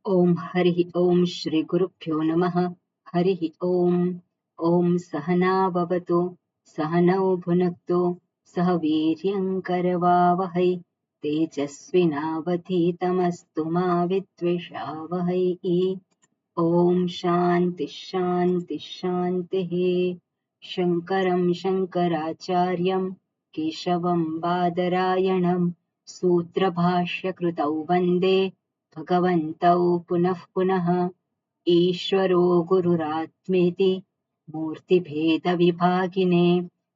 ओम हरि ओम श्री गुरुभ्यो नमः। हरि ओम। ओम सहना भवतु सहनौ भुनक्तु सह वीर्यं करवावहै तेजस्विनावधीतमस्तु मा विद्विषावहै। ओम शांति शांति शांतिः। शङ्करं शङ्कराचार्यं केशवं बादरायणं सूत्रभाष्यकृतौ वन्दे भगवन्तौ पुनः पुनः। ईश्वरो गुरुरात्मेति मूर्तिभेदविभागिने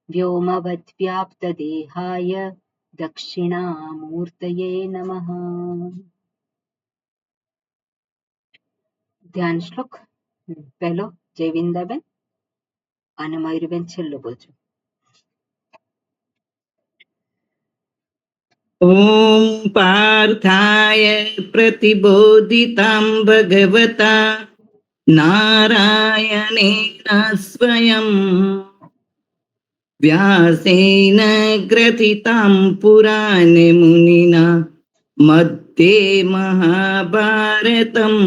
व्योमवद्व्याप्तदेहाय दक्षिणामूर्तये नमः। ધ્યાન શ્લોક પહેલો જયવિંદાબેન અને મયુરીબેન છેલ્લો બોલજો. ॐ पार्थाय प्रतिबोधितां भगवता नारायणेन स्वयं व्यासेन ग्रथितां पुराणमुनिना मध्ये महाभारतम्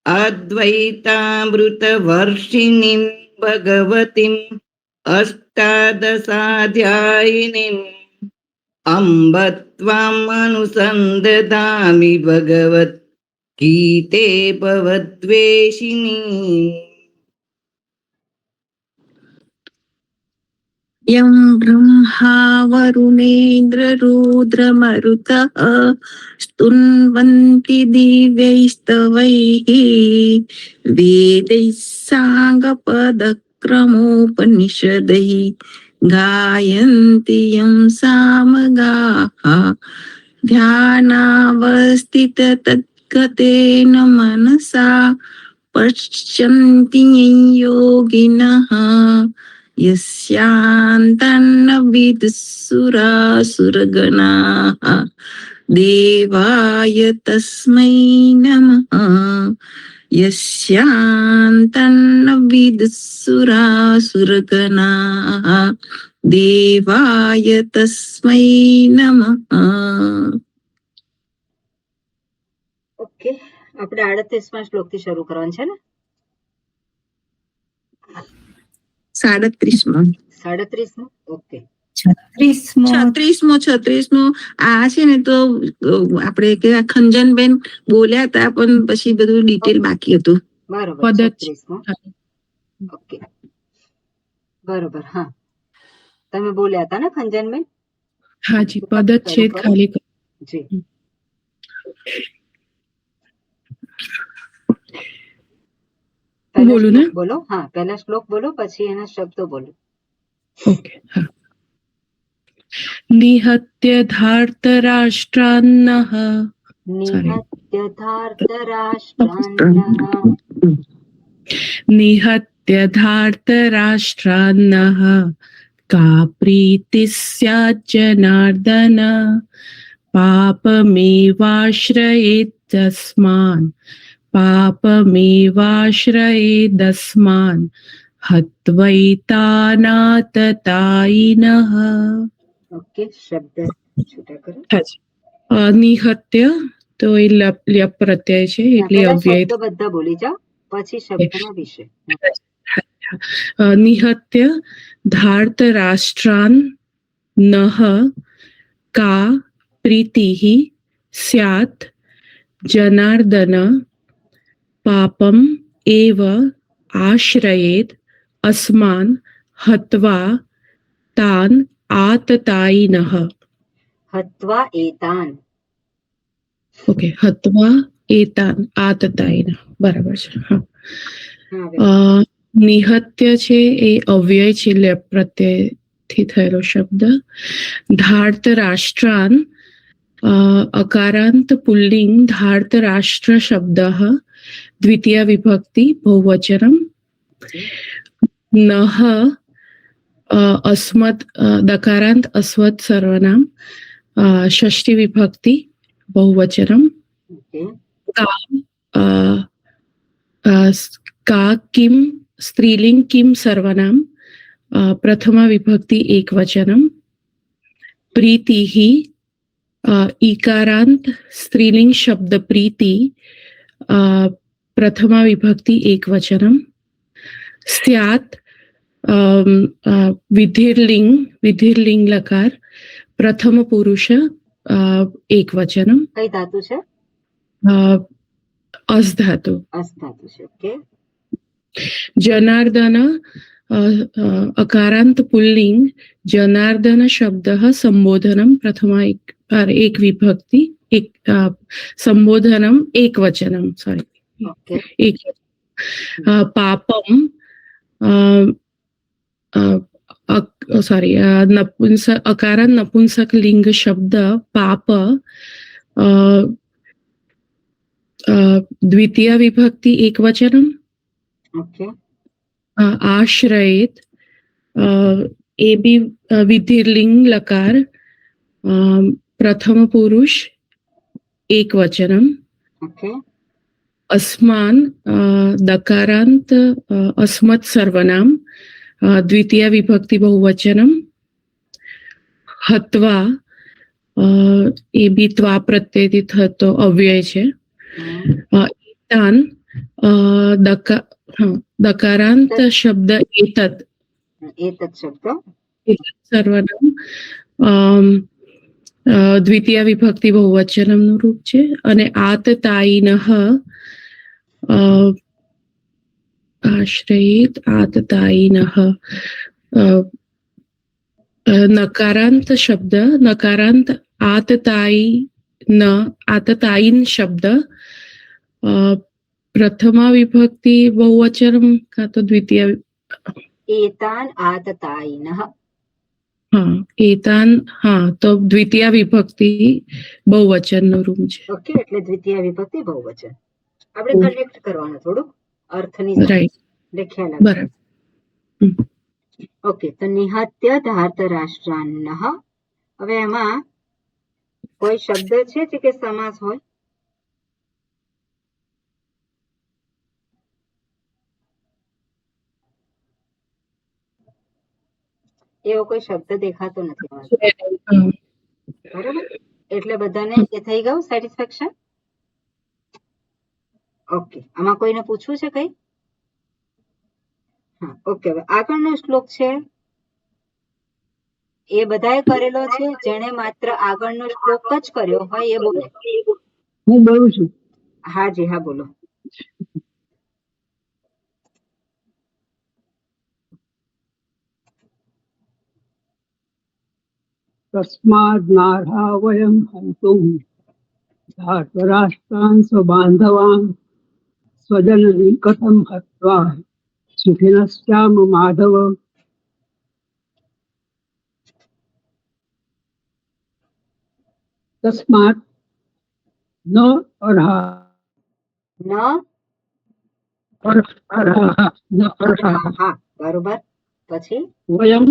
अद्वैतामृतवर्षिणीं भगवतीम् अष्टादशाध्यायिनीम् अम्ब त्वाम् अनुसन्दधामि भगवद्गीते भवद्वेषिणी. यं ब्रह्मा वरुणेन्द्ररुद्रमरुतः स्तुन्वन्ति दिव्यैस्तवैः वेदैः साङ्गपदक्रमोपनिषदैः गायन्ति यं सामगाः ध्यानावस्थिततद्गतेन मनसा पश्यन्ति योगिनः यस्यान्तन्न विदुःसुरासुरगणाः देवाय तस्मै नमः. यस्यान्तन्न विदुःसुरासुरगणाः देवाय तस्मै नमः. ઓકે, આપણે 38મા શ્લોકથી શરૂ કરવાનું છે ને? 37મો. 37મો. ઓકે, 36મો આ છે ને તો આપણે કે ખંજનબેન બોલ્યા હતા પણ પછી બધું ડિટેલ બાકી હતું. બરોબર. 36મો. ઓકે, બરોબર. હા, તમે બોલ્યા હતા ને ખંજનબેન? હાજી, પદચ્છેદ ખાલી જી. બોલું ને? બોલો. હા, પહેલા શ્લોક બોલો, પછી એના શબ્દો બોલો. ઓકે. હા. નિહત્ય ધાર્તરાષ્ટ્રાન્નઃ નિહત્ય ધાર્તરાષ્ટ્રાન્નઃ નિહત્ય ધાર્તરાષ્ટ્રાન્નઃ કા પ્રીતિः સ્યાत् જનાર્દન પાપમેવાશ્રયેદસ્માन् પાપમેવાશ્રયેદસ્માन् હત્વૈતાનાતતાયિનઃ. ઓકે, શબ્દ છૂટા કરો. નિહત્ય તો એ લ્યપ પ્રત્યય છે એટલે અવ્યય. શબ્દ બધા બોલી જાઓ પછી શબ્દનો વિષય. નિહત્ય ધાર્તરાષ્ટ્રાન નઃ કા પ્રીતિઃ સ્યાत् જનાર્દન પાપમ એવ આશ્રયેદ અસ્માન હત્વા તાન આતતાયિનઃ. હત્વા એતાન. ઓકે, હત્વા એતાન આતતાયિનઃ. બરાબર છે. નિહત્ય છે એ અવ્યય છે, લેપ પ્રત્યયથી થયેલો શબ્દ. ધાર્તરાષ્ટ્રાન અકારાંત પુલ્લિંગ ધાર્તરાષ્ટ્ર શબ્દ દ્વિતીય વિભક્તિ બહુવચનમ. નઃ અસ્મત દકારાંત અસ્વત સર્વનામ ષષ્ઠી વિભક્તિ બહુવચનમ. કા કિમ સ્ત્રીલિંગ કિમ સર્વનામ પ્રથમા વિભક્તિ એકવચનમ. પ્રીતિઃ ઈકારાંત સ્ત્રીલિંગ શબ્દ પ્રીતિ પ્રથમા વિભક્તિ એકવચનમ. સ્યાત વિધિર્લિંગ લકાર પ્રથમ પુરુષ એકવચનમ. કઈ ધાતુ છે? અસ ધાતુ. અસ ધાતુ છે. ઓકે. જનાર્દન અકારાંત પુલ્લિંગ જનાર્દન શબ્દ સંબોધનમ પ્રથમા એક વિભક્તિ એક સંબોધનમ એકવચનમ. Sorry, okay. એક. પાપમ સોરી અકારાંત નપુંસક લિંગ શબ્દ પાપ દ્વિતીય વિભક્તિ એકવચનમ. ઓકે. આશ્રયેત એ બી વિધિર્લિંગ લકાર પ્રથમ પુરુષ એકવચનમ. ઓકે. અસ્માન દકારાંત અસ્મત સર્વનામ દ્વિતીય વિભક્તિ બહુવચનમ. હત્વા એ બી ત્વા પ્રત્યેથી થતો અવ્યય છે. એતાન દકારાંત શબ્દ એતત શબ્દ સર્વનામ દ્વિતીય વિભક્તિ બહુવચનમ નું રૂપ છે. અને આતતાયીનઃ આશ્રયિત આતતાયીનઃ નકારાંત શબ્દ નકારાંત આતતાયીન શબ્દ પ્રથમા વિભક્તિ બહુવચનમ કાં તો દ્વિતીય. એતાન આતતાયિનઃ. હા, એતાન. હા, તો દ્વિતીય વિભક્તિ બહુવચન નું રૂપ છે. ઓકે. એટલે દ્વિતીય વિભક્તિ બહુવચન. આપણે કનેક્ટ કરવાનું થોડું અર્થની રાઈટ. લખ્યા. બરાબર. ઓકે. તો નિહત્ય ધાર્તરાષ્ટ્રાન્નઃ. હવે એમાં કોઈ શબ્દ છે કે સમાસ હોય? એવો કોઈ શબ્દ દેખાતો નથી. બરાબર. એટલે બધાને એ થઈ ગયું સેટિસ્ફેક્શન? ઓકે. આમાં કોઈને પૂછવું છે કઈ? હા. ઓકે. હવે આગળનો શ્લોક છે એ બધાએ કરેલો છે. જેણે માત્ર આગળનો શ્લોક જ કર્યો હોય એ બોલે. હું બોલું છું. હા જી હા, બોલો. તસ્માદ નાર્હા વયમ હંતુમ ધાર્તરાષ્ટ્રાન સ્વબાંધવાન સ્વજનની કથમ હત્વા સુખિનશ્યામ માધવ. તસ્માત ન અર્હા ન અર્હા ન અર્હા. હા, બરોબર. પછી વયમ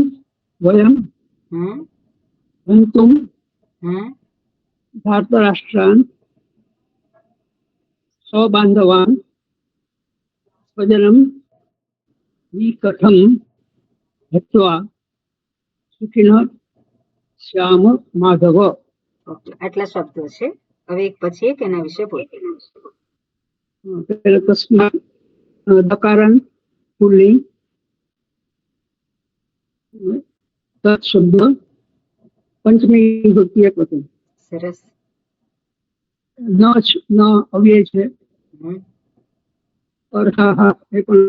વયમ હંતુમ ધાર્તરાષ્ટ્રાન સ્વબાંધવાન સ્વજનમ નિકથમ હત્વા સુખિનઃ શ્યામ માધવ. ઓકે. આટલા શબ્દો છે. હવે એક પછી એક એના વિશે બોલો. તસ્માત દકારન પુલ્લિંગ તત્ શબ્દ પંચમી વિભક્તિ એકવચન. સરસ. ન અવ્યય છે. અર્હા એ પણ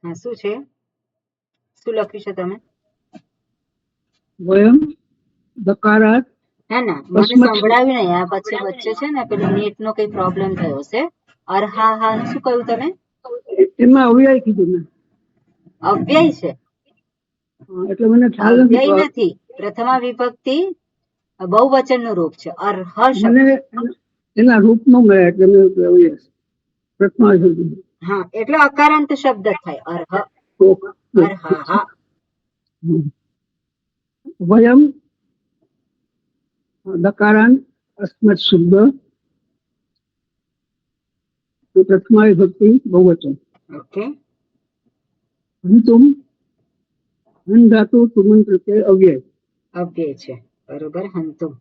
હા, શું છે? શું લખ્યું છે તમે? વયમ દકારાત. ના ના, મને સંભળાવ્યું નહીં. આ પછી વચ્ચે છે ને પેલો નેટ નો કઈ પ્રોબ્લેમ થયો છે. અરહા હા શું કહ્યું તમે? એમાં અવ્યય કીધું ને. અવ્યય છે. એટલે મને ખ્યાલ અવ્યય નથી. પ્રથમા વિભક્તિ બહુવચન નું રૂપ છે. અર્હ શબ્દ. મને એના રૂપ નો મળે એટલે મેં અવ્યય પ્રથમા વિભક્તિ. હા, એટલે અકારાંત શબ્દ થાય. અર્હ અરહા હા. વયમ દકારાન અસ્મત શબ્દ પ્રથમા વિભક્તિ બહુવચન. ઓકે. હંતુમ હન ધાતુ તુમન પ્રત્યય અવ્યય. અવ્યય છે. બરોબર. હંતુમ.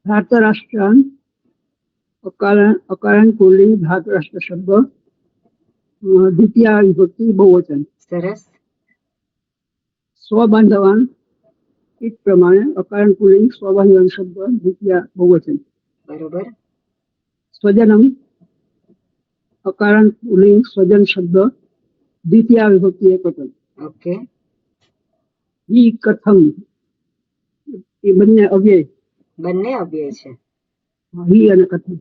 ધાતરાષ્ટ્રાન અકારણ પુલ્લિંગ ધાતરાષ્ટ્ર શબ્દ દ્વિતીય વિભક્તિ બહુવચન. સરસ. સ્વબાંધવાન એ પ્રમાણે અકારણ પુલ્લિંગ સ્વબાંધવાન શબ્દ દ્વિતીય બહુવચન. બરોબર. સ્વજનમ અકારણ પુલ્લિંગ સ્વજન શબ્દ દ્વિતીય વિભક્તિ એકવચન. ઓકે. ઈ કથમ એ બંને અવ્યય. બંને અવ્યય છે. ઈ અને કથમ.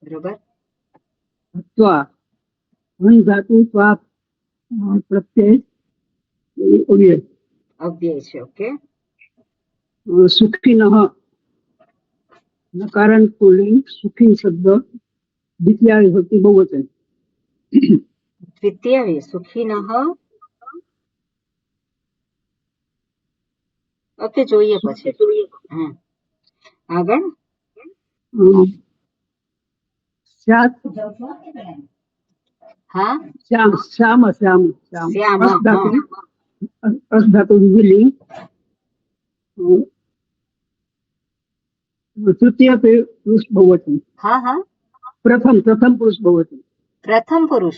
બરોબર. ત્વા હન ધાતુ ત્વા પ્રત્યય એ અવ્યય. અવ્યય છે. ઓકે. સુખીનઃ નકારણ પુલ્લિંગ સુખી શબ્દ દ્વિતીય વિભક્તિ બહુવચન. દ્વિતીય સુખીનઃ. ઓકે, જોઈએ પછી. હા, આગળ. સ્યાત હા. શ્યામ શ્યામ શ્યામ શ્યામ, અસ ધાતુ અસ ધાતુ વિલિંગ તૃતીય પુરુષ બહુવચન. હા હા. પ્રથમ પુરુષ બહુવચન. પ્રથમ પુરુષ.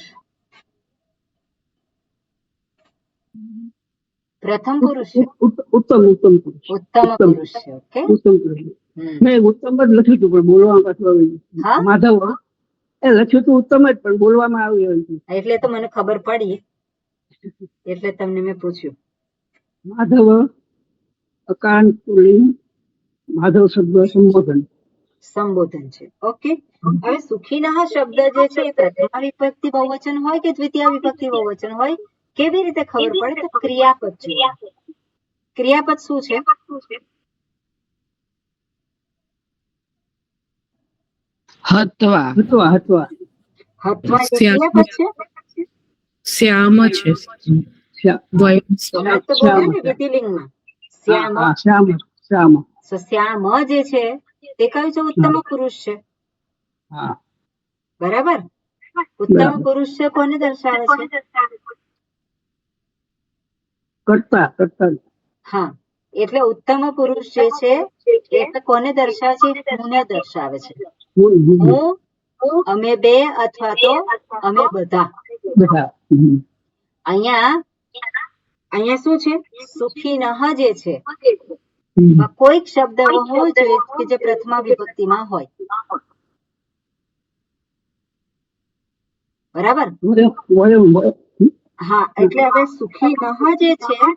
પ્રથમ પુરુષ છે. ઉત્તમ પુરુષ. ઉત્તમ પુરુષ છે. ઓકે. ઉત્તમ પુરુષ. હમ. મેં ઉત્તમ જ લખ્યું હતું પણ બોલવામાં પાછું આવી હા? ગયું. માધવ એ લખ્યું હતું ઉત્તમ જ પણ બોલવામાં આવ્યું. એટલે તો મને ખબર પડી, એટલે તમને મેં પૂછ્યું. માધવ અકારણ પુલ્લિંગ માધવ શબ્દ સંબોધન. સંબોધન છે. ઓકે. હવે સુખીનઃ શબ્દ જે છે એ પ્રથમા વિભક્તિ બહુવચન હોય કે દ્વિતીય વિભક્તિ બહુવચન હોય, કેવી રીતે ખબર પડે? તો ક્રિયાપદ જુઓ. ક્રિયાપદ શું છે? હત્વા હત્વા હત્વા હત્વા એ ક્રિયાપદ છે. શ્યામ છે. વય- હમણાં તો બોલ્યા ને વિધિલિંગમાં. શ્યામ. શ્યામ શ્યામ. So, શ્યામ જે છે તે કયું છે? ઉત્તમ પુરુષ છે. હા બરાબર. ઉત્તમ પુરુષ છે કોને દર્શાવે છે? કરતા કરતા. હા, એટલે ઉત્તમ પુરુષ જે છે એટલે કોને દર્શાવે છે? હુંને દર્શાવે છે. હું, અમે બે અથવા તો અમે બધા. અહીંયા શું છે? સુખીનઃ જે છે કોઈક શબ્દ એવો હોવો જોઈએ કે જે પ્રથમા વિભક્તિમાં હોય. બરાબર. હા, એટલે હવે સુખીનઃ જે છે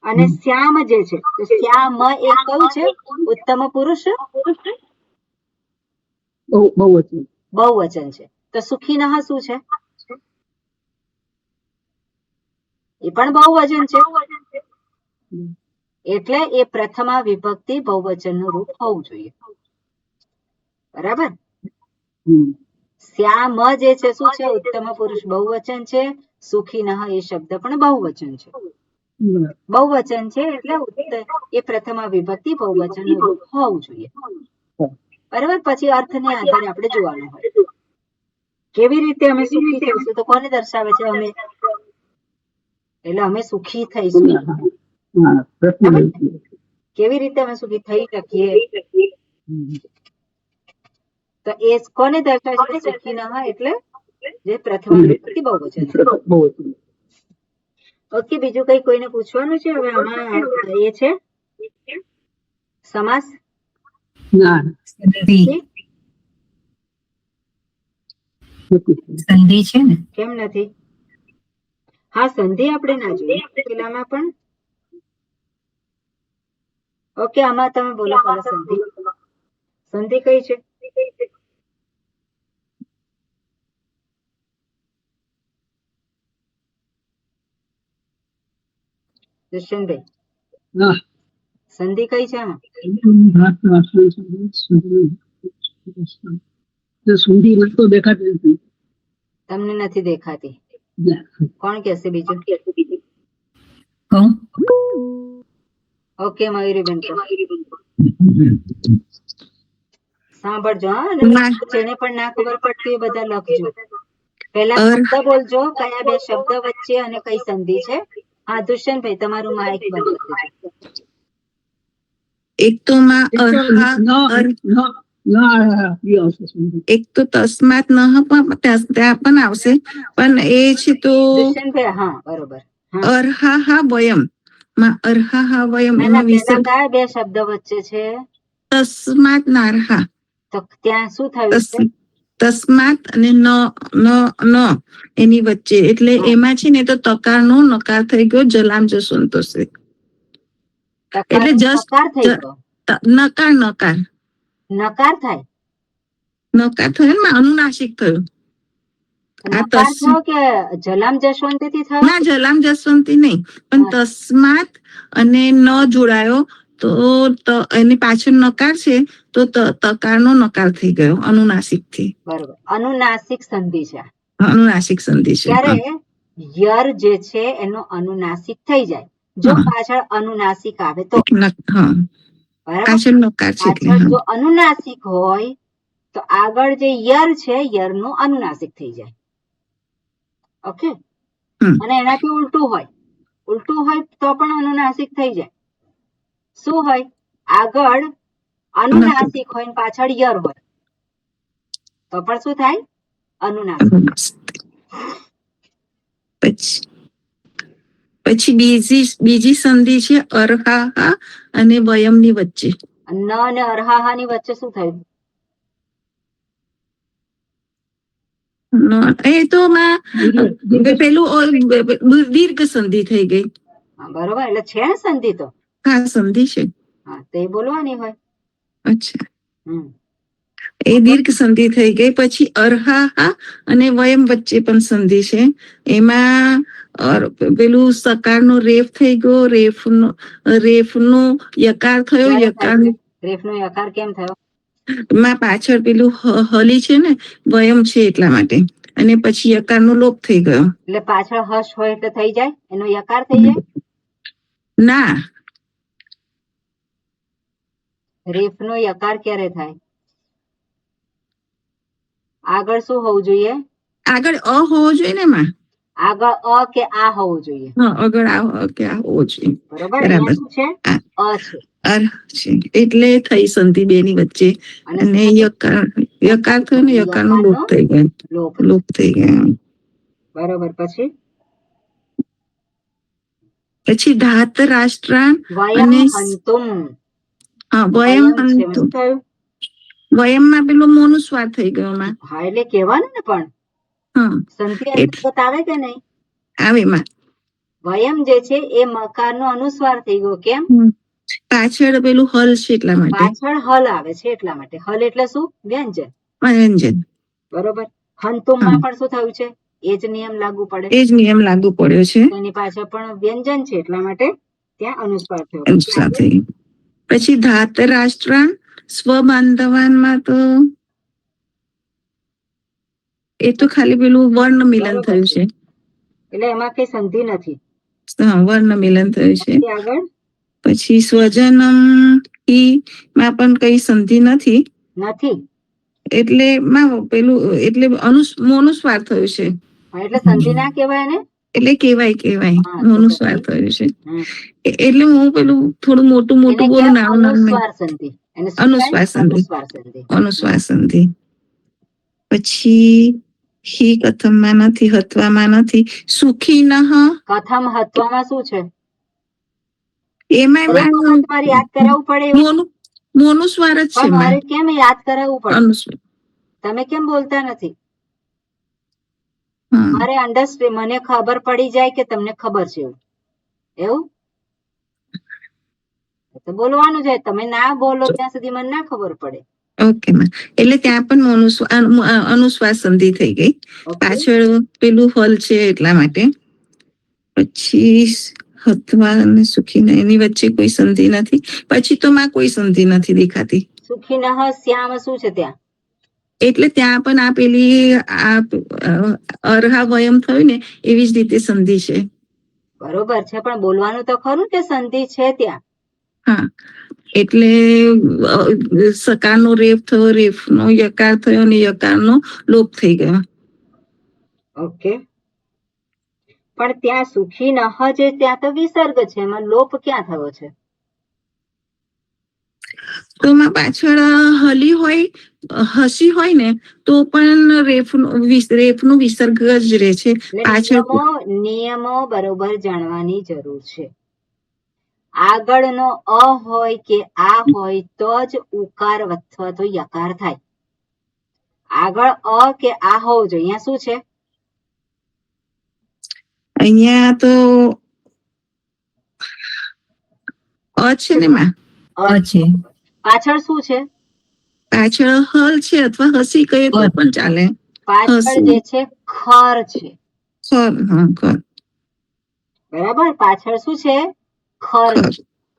અને શ્યામ જે છે, તો શ્યામ એ કયું છે? ઉત્તમ પુરુષ બહુવચન છે. તો સુખીનઃ શું છે? એ પણ બહુવચન છે. એટલે એ પ્રથમા વિભક્તિ બહુવચન નું રૂપ હોવું જોઈએ. બરાબર. શ્યામ જે છે શું છે? ઉત્તમ પુરુષ બહુવચન છે. સુખીનઃ એ શબ્દ પણ બહુવચન છે. બહુવચન છે એટલે એ પ્રથમા વિભક્તિ બહુવચન નું રૂપ હોવું જોઈએ. બરાબર. પછી અર્થને આધારે આપણે જોવાનું હોય. કેવી રીતે અમે સુખી થઈશું? તો કોને દર્શાવે છે? અમે. એટલે અમે સુખી થઈશું. કેવી રીતે અમે સુખી થઈ શકીએ? તો એ કોને દર્શાવે છે? સુખીનઃ એટલે જે પ્રથમ વિભક્તિ બહુવચન છે. ઓકે, બીજું કઈ કોઈને પૂછવાનું છે? હવે આમાં એ છે સમાસ. સંધિ છે ને? કેમ નથી? હા, સંધિ આપણે ના જોઈએ પેલામાં પણ. ઓકે, આમાં તમે બોલો પેલા સંધિ. સંધિ કઈ છે? દુષ્યંતભાઈ, સંધિ કઈ છે આમાં? સુંધી તો દેખાતી નથી. તમને નથી દેખાતી? કોણ કહેશે બીજું? ઓકે, મયુરીબેન સાંભળજો. હા, જેને પણ ના ખબર પડતી એ બધા લખજો. પહેલા અર શબ્દ બોલજો, કયા બે શબ્દ વચ્ચે અને કઈ સંધિ છે. હા દુષ્યંતભાઈ, તમારું માઇક બંધ કરી દેજો. એક તો માં અર્હા બી આવશે સંધિ. એક તો તસ્માત ન પણ ત્યાં પણ આવશે, પણ એ છે તો દુષ્યંતભાઈ, હા બરોબર. હા અર્હા હા વયમ માં અર્હા હા વયમ ના, એમાં પહેલા વિસર્ગ કયા બે શબ્દ વચ્ચે છે? તસ્માત નાર્હા તો ત્યાં શું થયું છે? તસ્માત અને ન એની વચ્ચે, એટલે હા. એમાં છે ને તો તકાર નો નકાર થઈ ગયો, જલામ જસવંતો છે. એટલે તકારનો જસ્ટ નકાર થઈ ગયો. નકાર નકાર થાય? નકાર થયો ને અનુનાસિક થયું. આ નકાર થયો કે જલામ જશવંતી થી થયો? ના, જલામ જસવંતી નહીં, પણ હા. તસ્માત અને ન જોડાયો તો એની પાછળ નકાર છે, તો તકારનો નકાર થઈ ગયો અનુનાસિક થી. બરોબર, અનુનાસિક સંધિ છે. અનુનાસિક સંધિ છે. ત્યારે યર જે છે એનો અનુનાસિક થઈ જાય જો હા. પાછળ અનુનાસિક આવે તો. હા, બરાબર, પાછળ નકાર છે એટલે પાછળ જો અનુનાસિક હોય તો આગળ જે યર છે યર નું અનુનાસિક થઈ જાય. ઓકે, અને એનાથી ઉલટું હોય તો પણ અનુનાસિક થઈ જાય. શું હોય? આગળ અનુનાસિક હોય ને પાછળ યર હોય તો પણ શું થાય? અનુનાસિક. પછી બીજી સંધિ છે અર્હા અને વયમ ની વચ્ચે. ન અને અર્હા ની વચ્ચે શું થયું? એ તો પેલું દીર્ઘ સંધિ થઈ ગઈ. બરોબર, એટલે છે ને સંધિ તો. હા, સંધિ છે. હા, તે બોલવાની હોય. અચ્છા, એ દીર્ઘ સંધિ થઈ ગઈ. પછી અર્હા અને વયમ વચ્ચે પણ સંધિ છે. એમાં પેલું સકાર નો રેફ થઈ ગયો, રેફ નો યકાર થયો. યકાર રેફ નો યકાર કેમ થયો? માં પાછળ પેલું હલી છે ને, વયમ છે એટલા માટે, અને પછી યકાર નો લોપ થઈ ગયો. એટલે પાછળ હર્ષ હોય એટલે થઈ જાય, એનો યકાર થઈ જાય? ના, રેફ નો યકાર ક્યારે થાય? આગળ શું હોવું જોઈએ? આગળ અ હોવો જોઈએ ને માં. આગળ અ કે આ હોવું જોઈએ. આગળ આ કે આ હોવો જોઈએ. બરોબર, અહીંયા શું છે? અ છે. એટલે થઈ સંધિ બે ની વચ્ચે, અને યકાર થયો ને, યકાર નો લોપ થઈ ગયો. લોપ થઈ ગયો. બરોબર, પછી ધાત રાષ્ટ્ર વયમ અને હંતુમ. વયમ છે શું થયું? વયમ માં પેલો મોનુસ્વાર થઈ ગયો માં. હા, એટલે કહેવાનું ને, પણ સંધિ અંતર્ગત આવે કે નહીં? આવે માં. વયમ જે છે એ મકાર નો અનુસ્વાર થઈ ગયો. કેમ? પાછળ પેલું હલ છે એટલા માટે. પાછળ હલ આવે છે એટલા માટે. હલ એટલે શું? વ્યંજન. વ્યંજન. બરોબર, હંતુમ માં પણ શું થયું છે? એ જ નિયમ લાગુ પડે. એ જ નિયમ લાગુ પડ્યો છે. એની પાછળ પણ વ્યંજન છે એટલા માટે ત્યાં અનુસ્વાર થયો. પછી ધાત રાષ્ટ્ર સ્વબાંધવાન માં તો એ તો ખાલી પેલું વર્ણ મિલન થયું છે. એટલે એમાં કઈ સંધિ નથી. વર્ણ મિલન થયું છે. આગળ પછી સ્વજનમ માં પણ કઈ સંધિ નથી. એટલે પેલું એટલે મોનુસ્વાર થયું છે. એટલે સંધિ ના કહેવાય ને? એટલે કેવાય મોનુસ્વાર થયું છે. એટલે હું પેલું થોડું મોટું બોલું, નાનું અનુસ્વાર સંધિ. અનુસ્વાર સંધિ. પછી હી કથમમાં નથી, હત્વામાં નથી. સુખી નહ. કથમ હત્વામાં શું છે? એમાં યાદ કરાવવું પડે એવું? મોનુસ્વાર જ છે. મારે કેમ યાદ કરાવવું પડે? તમે કેમ બોલતા નથી? મારે અન્ડરસ્ટેન્ડ, મને ખબર પડી જાય કે તમને ખબર છે એવું તો બોલવાનું છે. તમે ના બોલો ત્યાં સુધી મને ના ખબર પડે. ઓકે માં, એટલે ત્યાં પણ અનુસ્વાર સંધિ થઈ ગઈ. પાછળ પેલું હલ છે એટલા માટે. પછી હતવા અને સુખી એની વચ્ચે કોઈ સંધિ નથી. પછી તો માં કોઈ સંધિ નથી દેખાતી. સુખી નહ શ્યામ શું છે ત્યાં? એટલે ત્યાં પણ આ પેલી અર્હા વયમ થયું ને એવી જ રીતે સંધિ છે. બરોબર છે, પણ બોલવાનું તો ખરું કે સંધિ છે ત્યાં. હા, એટલે સકાર નો રેફ થયો, રેફ નો યકાર થયો અને યકાર નો લોપ થઈ ગયો. ઓકે, પણ ત્યાં સુખી નહ જે ત્યાં તો વિસર્ગ છે, એમાં લોપ ક્યાં થયો છે? તો એમાં પાછળ હલી હોય, હસી હોય ને તો પણ રેફનું વિસર્ગ જ રહે છે. એટલે પાછળ નિયમો બરોબર જાણવાની જરૂર છે. આગળનો અ હોય કે આ હોય તો જ ઉકાર અથવા તો યકાર થાય. આગળ અ કે આ હોવું જોઈએ. અહીંયા શું છે? અહીંયા તો અ છે ને માં, અ છે. પાછળ શું છે? પાછળ હલ છે અથવા હસી કહીએ તો પણ ચાલે. પાછળ જે છે ખર છે. ખર. બરાબર, પાછળ શું છે? ખર.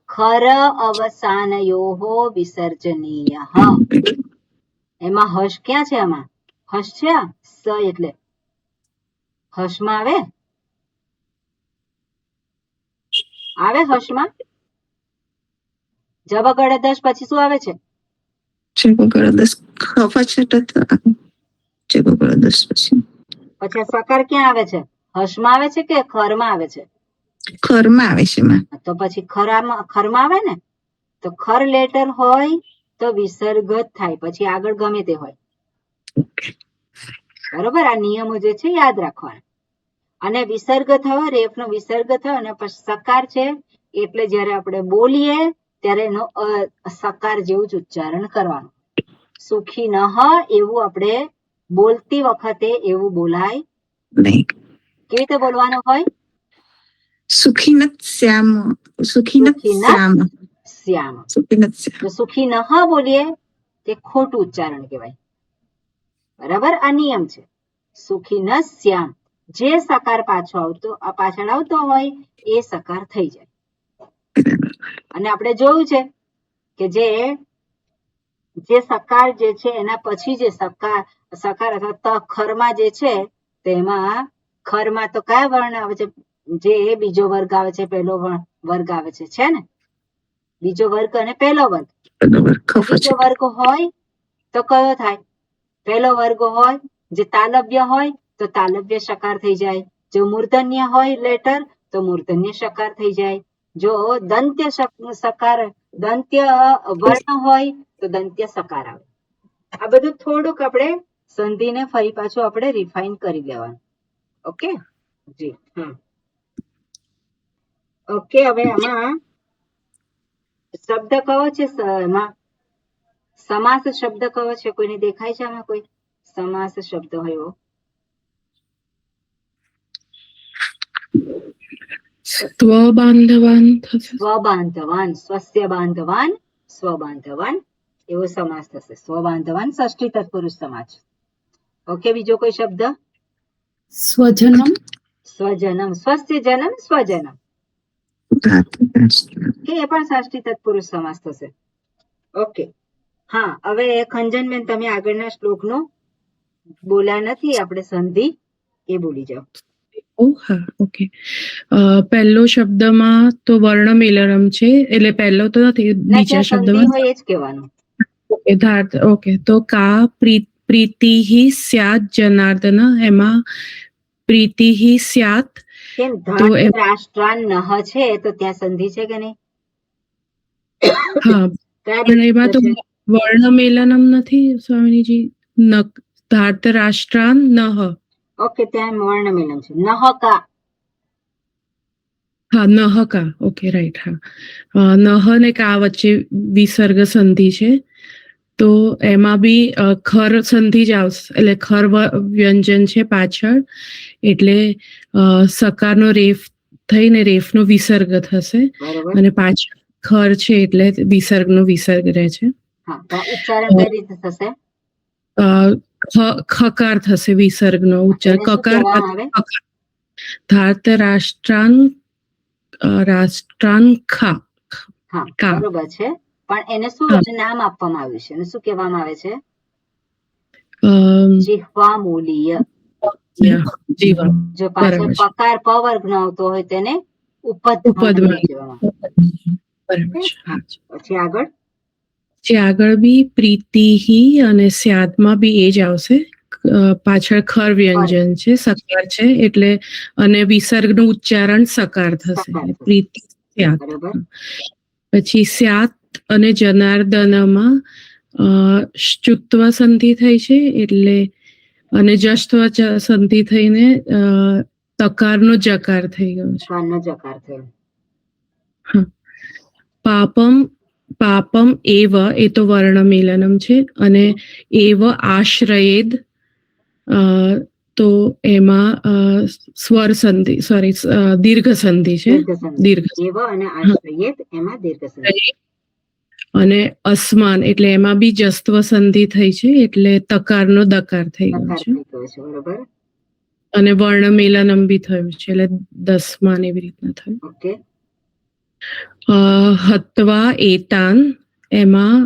ખર અવસાનયોહો વિસર્જનીય. એમાં હશ ક્યાં છે? આમાં હશ છે, સ એટલે હશમાં આવે હશમાં જબગડદશ પછી શું આવે છે? જબગડદશ પછી સકાર ક્યાં આવે છે? હશમાં આવે છે કે ખરમાં આવે છે? ખરમાં આવે છે માં. તો પછી ખરમાં આવે ને, તો ખર લેટર હોય તો વિસર્ગ થાય, પછી આગળ ગમે તે હોય. બરોબર, આ નિયમો જે છે યાદ રાખવાના. અને વિસર્ગ થયો, રેફનો વિસર્ગ થયો અને પછી સકાર છે, એટલે જ્યારે આપણે બોલીએ ત્યારે એનો સકાર જેવું જ ઉચ્ચારણ કરવાનું. સુખી નહ એવું આપણે બોલતી વખતે એવું બોલાય નહીં. કેવી રીતે બોલવાનું હોય? સુખીનત શ્યામ. તો સુખી નહ બોલીએ તે ખોટું ઉચ્ચારણ કહેવાય. બરાબર, આ નિયમ છે. સુખી ન શ્યામ, જે સકાર પાછળ આવતો હોય એ સકાર થઈ જાય. અને આપણે જોયું છે કે જે સકાર જે છે એના પછી જે સકાર અથવા ખરમાં જે છે તેમાં ખરમાં તો કયા વર્ણ આવે છે? જે બીજો વર્ગ આવે છે, પહેલો વર્ગ આવે છે ને? બીજો વર્ગ અને પહેલો વર્ગ. બીજો વર્ગ હોય તો કયો થાય? પહેલો વર્ગ હોય જે તાલવ્ય હોય તો તાલવ્ય સકાર થઈ જાય. જો મૂર્ધન્ય હોય લેટર તો મૂર્ધન્ય સકાર થઈ જાય. જો દંત્ય વર્ણ હોય તો દંત્ય સકાર આવે. આ બધું થોડુંક આપણે સંધિને ફરી પાછું આપણે રિફાઇન કરી લેવાનું. ઓકે જી, ઓકે. હવે આમાં શબ્દ કયો છે? એમાં સમાસ શબ્દ કયો છે? કોઈને દેખાય છે આમાં કોઈ સમાસ શબ્દ હોય એવો? સ્વબાંધવાન, સ્વસ્ય બાંધવાન, સ્વબાંધવાન એવો સમાસ થશે. સ્વબાંધવાન ષષ્ઠી તત્પુરુષ સમાસ. ઓકે, બીજો કોઈ શબ્દ? સ્વજનમ, સ્વસ્ય જનમ, સ્વજનમ એ પણ ષષ્ઠી તત્પુરુષ સમાસ થશે. ઓકે, હા. હવે ખંજનબેન તમે આગળના શ્લોકનો બોલ્યા નથી, આપણે સંધિ એ બોલી જાઓ. હા, ઓકે. પહેલો શબ્દમાં તો વર્ણમેલનમ છે, એટલે પહેલો તો નથી, બીજા શબ્દમાં હોય એ જ કહેવાનું. ઓકે, તો કા પ્રીતિ સ્યાત જનાર્દન, એમાં પ્રીતિ સ્યાત. કેમ રાષ્ટ્રાન નહ છે તો ત્યાં સંધિ છે કે નહીં? હા, પણ એમાં તો વર્ણમેલનમ નથી સ્વામીજી. ધાર્તરાષ્ટ્રાન નહ. ઓકે, ત્યાં વર્ણમેલન છે. નહકા. હા, નહકા. Okay, right. હા, નહ ને કા વચ્ચે વિસર્ગ સંધિ છે, તો એમાં બી ખર સંધિ જ આવશે, એટલે ખર વ્યંજન છે પાછળ, એટલે સકારનો રેફ થઈને રેફનો વિસર્ગ થશે, અને પાછળ ખર છે એટલે વિસર્ગનો વિસર્ગ રહે છે. ઉચ્ચારણ કઈ રીતે થશે? ખકાર થશે વિસર્ગનો ઉચ્ચાર. કકાર ધાર્ત રાષ્ટ્રાન ખા. હા, બરોબર છે. પણ એને શું નામ આપવામાં આવ્યું છે? એને શું કહેવામાં આવે છે? જીહ્વા મૂલીય. જો પાછળ પકાર પ વર્ગ ન આવતો હોય તેને ઉપધ્વનિ કહેવામાં. પછી આગળ બી પ્રીતિ અને સ્યાદમાં બી એ જ આવશે. પાછળ ખર વ્યંજન છે, સકાર છે, એટલે અને વિસર્ગનું ઉચ્ચારણ સકાર થશે. સકાર થશે. પ્રીતિ સ્યાત. બરોબર. પછી સ્યાત અને જનાર્દનમાં શ્ચુત્વ સંધિ થઈ છે, એટલે અને જસ્ત્વ સંધિ થઈને તકારનો જકાર થઈ ગયો છે. કાનનો જકાર થયો. પાપમ એવ એ તો વર્ણમેલનમ છે, અને એવ આશ્રયેદ તો એમાં સ્વર સંધિ દીર્ઘ સંધિ છે. દીર્ઘ એવ અને આશ્રયેત એમાં દીર્ઘ સંધિ. અને અસ્માન એટલે એમાં બી જસ્ત્વ સંધિ થઈ છે, એટલે તકારનો દકાર થઈ ગયો સકાર છે. થઈ ગયો છે. બરોબર. અને વર્ણમેલનમ બી થયું છે, એટલે દસમાન એવી રીતના થયું. ઓકે. હત્વા એતાન એમાં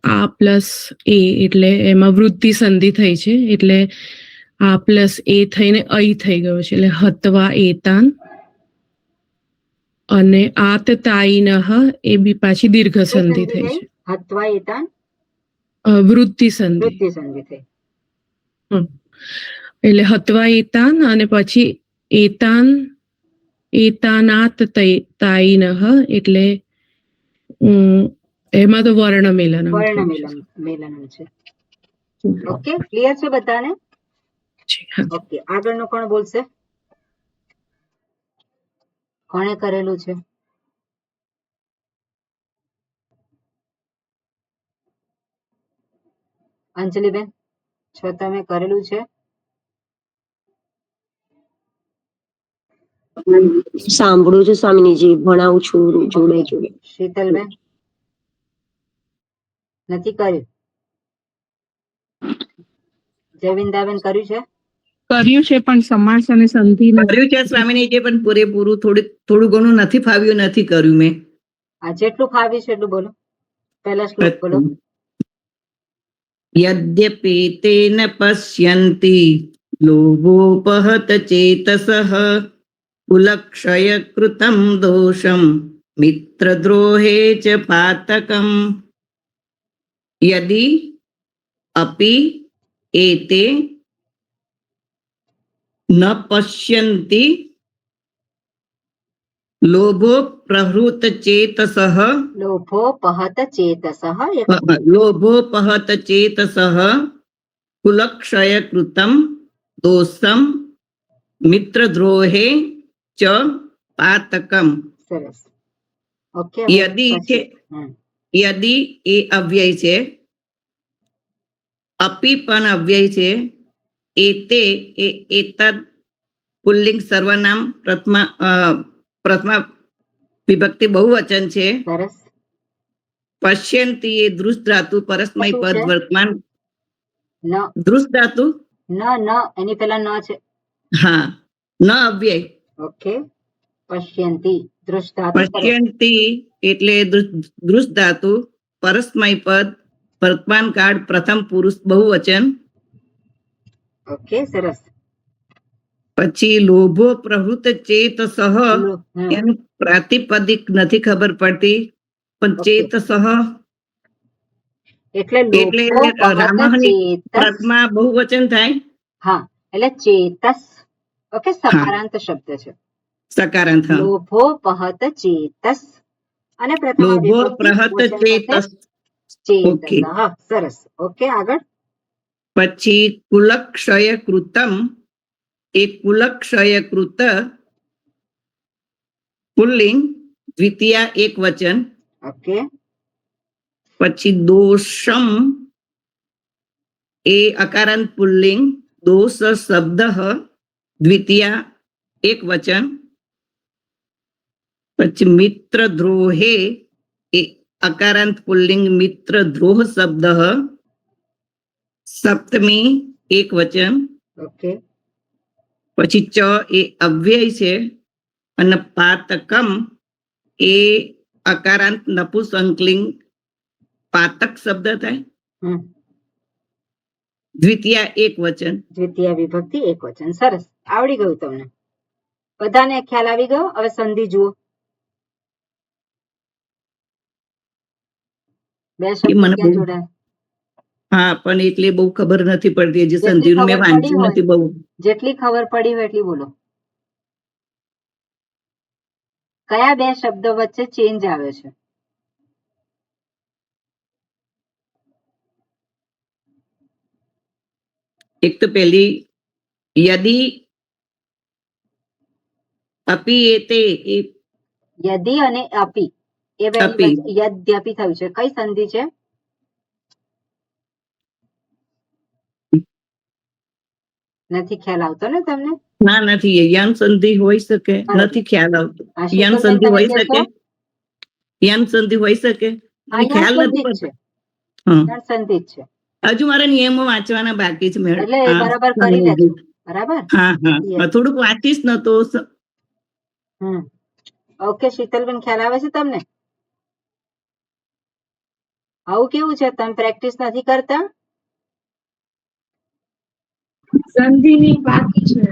આ પ્લસ એ એટલે એમાં વૃદ્ધિ સંધિ થઈ છે, એટલે આ પ્લસ એ થઈને અઈ થઈ ગયો છે, એટલે હત્વા એતાન. અને આત તાઈનહ એ બી પાછી દીર્ઘ સંધિ થઈ છે. હત્વા એતાન વૃદ્ધિ સંધિ. વૃદ્ધિ સંધિ થઈ. એટલે હત્વા એતાન અને પછી એતાનાત તાઈનહ એટલે એમાં તો વર્ણમેલનમ છે. ઓકે, ક્લિયર છે બધાને? ઓકે, આગળનું કોણ બોલશે? કોણે કરેલું છે? અંજલિબેન, છો તમે કરેલું છે? સાંભળું છું સ્વામીજી, ભણાવું છું જોડે જોડે. શીતલબેન નથી કર્યું? જયવિંદાબેન કર્યું છે? કર્યું છે પણ સમાસ અને સંધિ કર્યું છે સ્વામીજી, પણ પૂરેપૂરું થોડું ઘણું નથી ફાવ્યું, નથી કર્યું મેં. આ જેટલું ફાવ્યું છે એટલું બોલો. પહેલા શ્લોક બોલો. યદ્યપેતેન પશ્યન્તિ લોભોપહત ચેતસઃ કુલક્ષય કૃતમ દોષમ મિત્રદ્રોહે ચ પાતકમ યદિ અપી એતે ન પશ્યન્તિ લોભો પ્રહૃત ચેતસઃ લોભોપહત ચેતસઃ લોભોપહત ચેતસઃ કુલક્ષય કૃતમ દોષમ મિત્રદ્રોહે ચ પાતકમ. સરસ. ઓકે. યદિ એ અવ્યય છે, અપી પણ અવ્યય છે, એતે એ એતદ પુલ્લિંગ સર્વનામ પ્રથમા વિભક્તિ બહુવચન છે. સરસ. પશ્યંતિ એ દૃષ્ટ ધાતુ પરસ્મય પદ વર્તમાન. ન દૃષ્ટ ધાતુ ન એની પહેલા ન છે. હા, ન અવ્યય. ઓકે. પશ્યંતિ દૃષ્ટાંત. પશ્યંતિ એટલે દૃષ્ટ ધાતુ પરસ્મય પદ વર્તમાન કાળ પ્રથમ પુરુષ બહુવચન. ઓકે, સરસ. પછી લોભો પ્રવૃત્ત ચેતસઃ એનું પ્રાતિપદિક નથી ખબર પડતી, પણ ચેતસઃ એટલે રામહની પ્રથમા બહુવચન થાય. હા, એટલે ચેતસ. ઓકે, સકારાંત શબ્દ છે. સકારાંત. લોભો પહત ચેતસ અને પ્રથમ લોભો પ્રહત ચેતસ. ચેતસ. સરસ. ઓકે, આગળ. પછી કુલક્ષય કૃતમ એ કુલક્ષય કૃત પુલ્લિંગ દ્વિતીયા એક વચન. ઓકે. પછી દોષમ એ અકારાંત પુલ્લિંગ દોષ શબ્દ દ્વિતીયા એક વચન. પછી મિત્ર દ્રોહે એ અકારાંત પુલ્લિંગ મિત્ર દ્રોહ શબ્દ સપ્તમી એક વચન. ઓકે. પછી ચ એ અવ્યય છે, અને પાતકમ એ અકારાંત નપુંસકલિંગ પાતક શબ્દ થાય. દ્વિતીયા એક વચન. દ્વિતીય વિભક્તિ એક વચન. સરસ, આવડી ગયું તમને બધાને? ખ્યાલ આવી ગયો? હવે સંધિ જુઓ. બે શબ્દ ક્યાં જોડાય? હા, પણ એટલે બહુ ખબર નથી પડતી, હજી જેટલી સંધિનું મેં ખબર પડી વાંચ્યું હોય નથી બહુ. જેટલી ખબર પડી હોય એટલી બોલો. કયા બે શબ્દો વચ્ચે ચેન્જ આવે છે? એક તો પેલી યદી અપી એતે એ યદિ અને અપી એ બેની અપી. વચ્ચે યદ્યપી થયું છે. કઈ સંધિ છે? નથી ખ્યાલ આવતો ને તમને? ના, નથી. યન સંધિ હોઈ શકે, બરાબર. નથી ખ્યાલ આવતો. હા, યન શીતલબેન સંધિ તમે હોઈ કહેશો? શકે, યન સંધિ હોઈ શકે, હા, યણ ખ્યાલ સંધિ નથી જ પડતો. છે. હા, યણ સંધિ જ છે. હજુ મારા નિયમો વાંચવાના બાકી છે મેડમ. એટલે એ બરાબર કરી લેજો. બરાબર. હા, થોડુંક વાંચીશ ન તો. ઓકે શીતલબેન, ખ્યાલ આવે છે તમને? આવું કેવું છે, તમે પ્રેક્ટિસ નથી કરતા? સંધિની બાકી છે.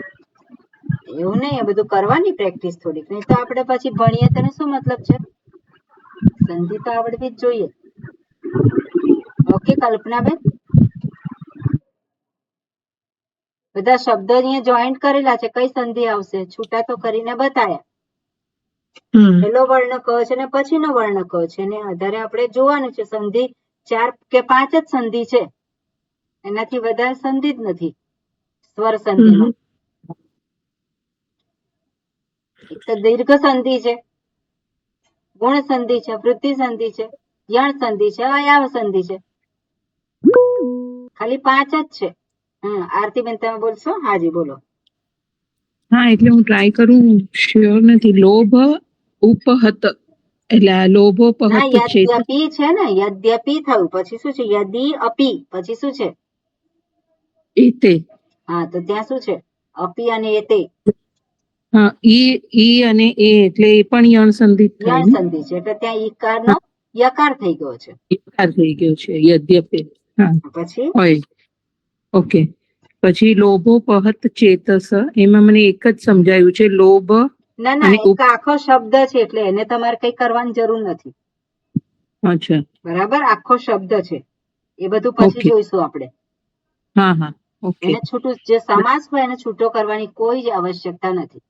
એવું નહીં, એ બધું કરવાની પ્રેક્ટિસ થોડીક, નહીં તો આપણે પછી ભણીએ તેનો શું મતલબ છે? સંધિ તો આવડવી જ જોઈએ. ઓકે કલ્પનાબેન, બધા શબ્દો અહીંયા જોઈન્ટ કરેલા છે, કઈ સંધિ આવશે? છૂટા તો કરીને બતાયા. પહેલો વર્ણ કયો છે ને પછીનો વર્ણ કયો છે, એને આધારે આપણે જોવાનું છે. સંધિ 4 કે 5 જ સંધિ છે, એનાથી વધારે સંધિ જ નથી સ્વર સંધિમાં. એક તો દીર્ઘ સંધિ છે, ગુણ સંધિ છે, વૃદ્ધિ સંધિ છે, યણ સંધિ છે, અયાવ સંધિ છે. ખાલી 5 જ છે. આરતીબેન તમે બોલશો? હાજી બોલો. હા, એટલે હું ટ્રાય કરું, શ્યોર નથી. લોભ ઉપહત, એટલે આ લોભોપહત ના, છે. યદ્યપી છે ને, યદ્યપી થયું, પછી શું છે? યદિ અપી, પછી શું છે? એતે. હા, તો ત્યાં શું છે? અપી અને એતે. હા, ઈ અને એ એટલે એ પણ યણ સંધિ થાય યણ ને? સંધિ છે, એટલે ત્યાં ઈકારનો યકાર થઈ ગયો છે. યકાર થઈ ગયો છે, યદ્યપે. હા, પછી હોય. ઓકે. પછી લોભોપહત ચેતસ, એમાં મને એક જ સમજાયું છે, લોભ ના ના, અને એક આખો શબ્દ છે, એટલે એને તમારે કઈ કરવાની જરૂર નથી. અચ્છા, બરાબર, આખો શબ્દ છે, એ બધું પછી ઓકે. જોઈશું આપણે. હા, હા, ઓકે. એને છૂટું, જે સમાસ હોય એને છૂટો કરવાની કોઈ જ આવશ્યકતા નથી,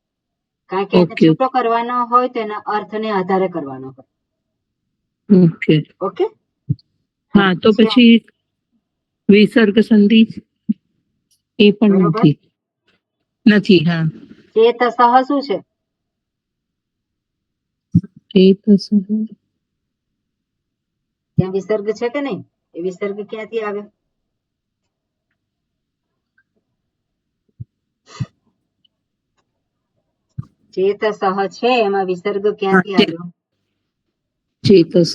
કારણ કે એને ઓકે, છૂટો કરવાનો હોય તેના અર્થને આધારે કરવાનો હોય. ઓકે. ઓકે. હા, તો પછી વિસર્ગ સંધિ એ પણ બરોબર. નથી. હા, ચેતસઃ શું છે? ચેતસ. ત્યાં વિસર્ગ છે કે નહીં? એ વિસર્ગ ક્યાંથી આવ્યો? ચેતસઃ છે, એમાં વિસર્ગ ક્યાંથી આવ્યો? ચેતસ.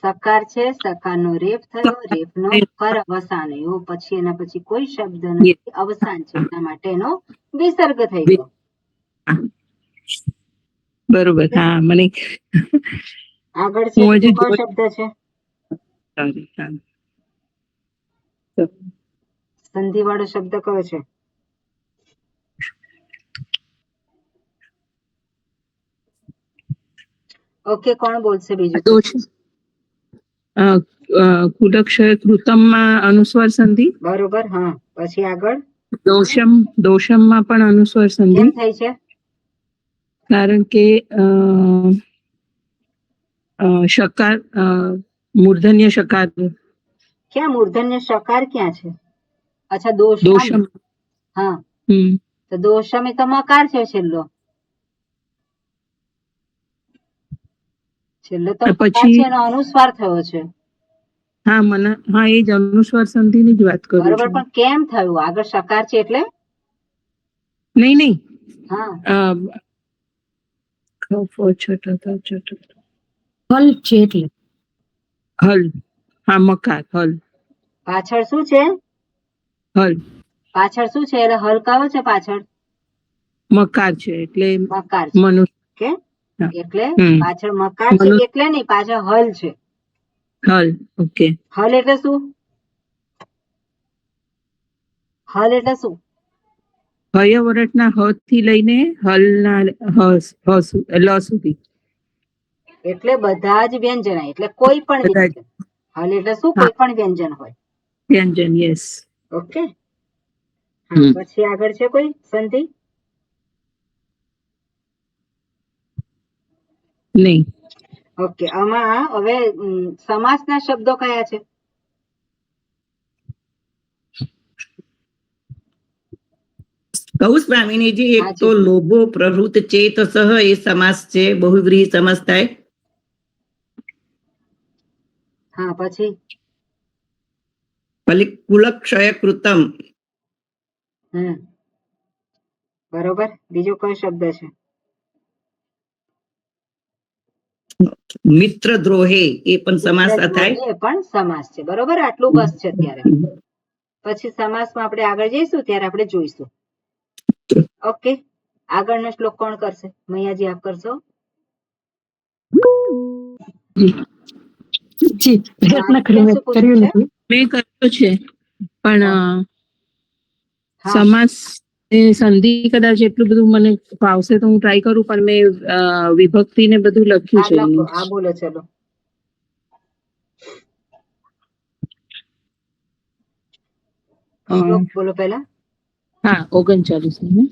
સકાર છે, સકારનો રેફ થયો, રેફનો કર અવસાન, એવો પછી એના પછી કોઈ શબ્દ નથી, અવસાન છે, એટલા માટે એનો વિસર્ગ થઈ ગયો. બરોબર. હા, મને આગળ છે, હું બીજો હજી કયો શબ્દ છે? સંધિ વાળો શબ્દ કયો છે? ઓકે, કોણ બોલશે બીજું? દોષ કુલક્ષય કૃતમમાં અનુસ્વાર સંધિ. બરોબર. હા, પછી આગળ દોષમમાં પણ અનુસ્વાર સંધિ, કેમ થઈ છે? કારણ કે શકાર મૂર્ધન્ય શકાર. ક્યાં મૂર્ધન્ય શકાર ક્યાં છે? અચ્છા, દોષમ. દોષમ. હા, તો દોષમ એ તો મકાર છે, છેલ્લો તો મકાર છે, પછી એનો અનુસ્વાર થયો છે. હા, એ જ અનુસ્વાર સંધિ ની જ વાત કરું બરોબર, છું. પણ કેમ થયું? આગળ શકાર છે એટલે નહીં. હા, હલ છે એટલે હલ. હા, મકાર હલ. પાછળ શું છે? હલ. પાછળ શું છે? એટલે હલ કયો છે? પાછળ મકાર છે, એટલે મકાર છે. મનુષ્ય. કે એટલે પાછળ મકાર છે, એટલે નહીં, પાછળ હલ છે. હલ. ઓકે. હલ એટલે શું? હલ એટલે શું? હયવરટના હ થી લઈને હલના લ સુધી. એટલે બધા જ વ્યંજન એટલે કોઈ પણ બધા જ. વ્યંજન. હલ એટલે શું? હા. કોઈ પણ વ્યંજન હોય. વ્યંજન, યસ. ઓકે. હા, હમ. પછી આગળ છે કોઈ સંધિ? નહીં. ઓકે, આમાં હવે સમાસના શબ્દો કયા છે? કહું સ્વામિનીજી, એક હાજી. તો લોભો પ્રવૃત્ત ચેતસઃ એ સમાસ છે, બહુવ્રીહી સમાસ થાય. હા, પછી ભલે કુલક્ષય કૃતમ, બરોબર. બીજો કયો શબ્દ છે? મિત્ર દ્રોહે એ પણ સમાસ થાય. એ પણ સમાસ છે. બરોબર, આટલું બસ છે અત્યારે. પછી સમાસમાં આપણે આગળ જઈશું ત્યારે આપણે જોઈશું. ઓકે, આગળનો શ્લોક કોણ કરશે? મૈયાજી આપ કરશો? જી, પ્રયત્ન ક્યાં શું પૂછ્યું છે? મેં કર્યો છે, પણ હા. સમાસ એ સંધિ કદાચ એટલું બધું મને ફાવશે તો હું ટ્રાય કરું, પણ મેં વિભક્તિ ને બધું લખ્યું હા, છે લખો. એનું. હા, બોલો ચલો. શ્લોક બોલો પહેલા. હા, 39.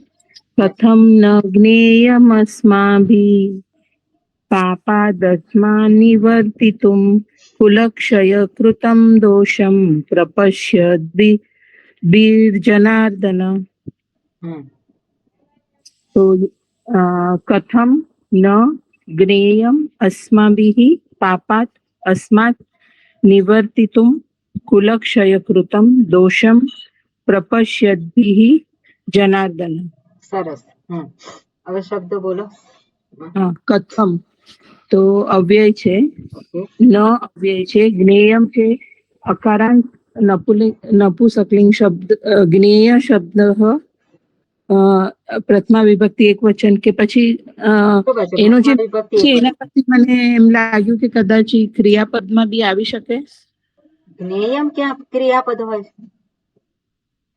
કથમ ન જ્ઞેયમસ્માભિ પાપાદસ્માન નિવર્તિતુમ કુલક્ષય કૃતમ દોષમ પ્રપશ્યદ્ભિર્જનાર્દન. તો કથમ ન જ્ઞેયમ અસ્માભિઃ પાપાત અસ્માત નિવર્તિતુમ કુલક્ષય કૃતમ દોષમ પ્રપશ્યદ્ભિઃ જનાર્દન. સરસ. હવે શબ્દ બોલો. હા, કથમ તો અવ્યય છે, ઓકે. ન અવ્યય છે, જ્ઞેયમ છે, અકારાંત નપુંસકલિંગ શબ્દ, જ્ઞેય શબ્દ પ્રથમા વિભક્તિ એક વચન કે પછી બરોબર છે. એનો જે પ્રથમા વિભક્તિ છે એક એના પરથી મને એમ લાગ્યું કે કદાચ ઈ ક્રિયાપદમાં બી આવી શકે. જ્ઞેયમ ક્યાં ક્રિયાપદ હોય છે?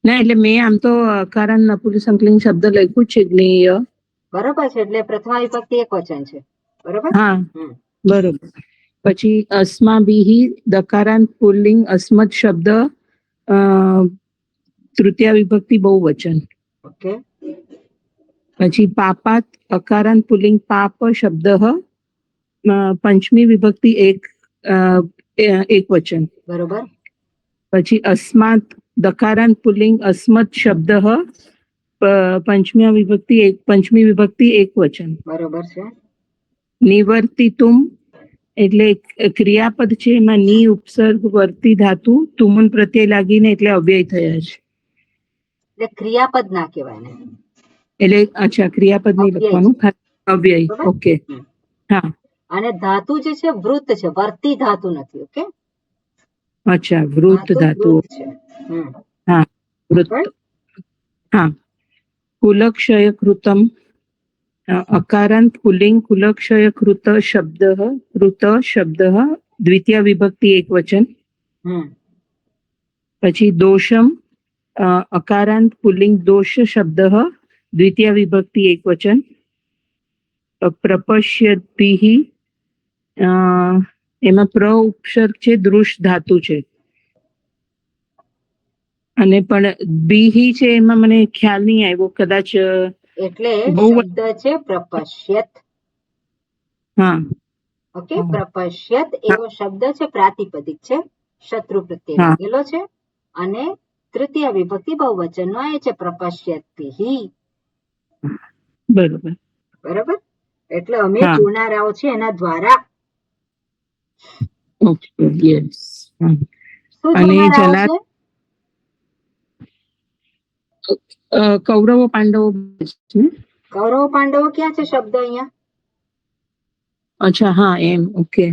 ના, એટલે મેં આમ તો અકારાંત નપુંસકલિંગ શબ્દ લખ્યું છે, જ્ઞેય. બરોબર છે, એટલે પ્રથમા વિભક્તિ એક વચન છે. બરોબર. હા, બરોબર. પછી અસ્માભિઃ દકારાંત પુલ્લિંગ અસ્મત શબ્દ તૃતીય વિભક્તિ બહુવચન. ઓકે. પછી પાપાત અકારાંત પુલ્લિંગ પાપ શબ્દ પંચમી વિભક્તિ એક વચન. બરોબર. પછી અસ્માત દકારાંત પુલ્લિંગ અસ્મત શબ્દ પંચમી વિભક્તિ એક વચન. બરોબર છે. નિવર્તિતુમ એટલે ક્રિયાપદ છે, એમાં ની ઉપસર્ગ વર્તી ધાતુ તુમન પ્રત્યય લાગીને એટલે અવ્યય થયા છે. એટલે ક્રિયાપદ ના કહેવાય ને. એટલે અચ્છા, ક્રિયાપદ નહીં અવ્યય લખવાનું, છે. અવ્યય. બરોબર? ઓકે. હા, અને ધાતુ જે છે વૃત્ત છે, વર્તી ધાતુ નથી. ઓકે. અચ્છા, વૃત્ત ધાતુ. વૃત્ત છે. હા, વૃત્ત. Right? હા, કુલક્ષય કૃતમ અકારાંત પુલ્લિંગ કુલક્ષય કૃત શબ્દ દ્વિતીય વિભક્તિ એક વચન. પછી દોષમ અકારાંત પુલ્લિંગ દોષ શબ્દ દ્વિતીય વિભક્તિ એક વચન. પ્રપશ્યદ્ભિઃ એમાં પ્ર ઉપસર્ગ છે, દૃશ ધાતુ છે, અને પણ બીહી છે એમાં મને ખ્યાલ નહીં આવ્યો, કદાચ એટલે બહુ. શબ્દ છે પ્રપશ્યત. હા, ઓકે. પ્રપશ્યત એવો શબ્દ છે, પ્રાતિપદિક છે, શત્રુ પ્રત્યે લાગેલો છે, અને તૃતીય વિભક્તિ બહુવચન નો એ છે પ્રપશ્યદ્ભિઃ. બરોબર. બરોબર. એટલે અમે જોનારાઓ છે એના દ્વારા. Okay, yes. શું અને જોનારાઓ છે? કૌરવો પાંડવો. કૌરવ પાંડવો ક્યાં છે શબ્દ અહીંયા? અચ્છા, હા, એમ. ઓકે.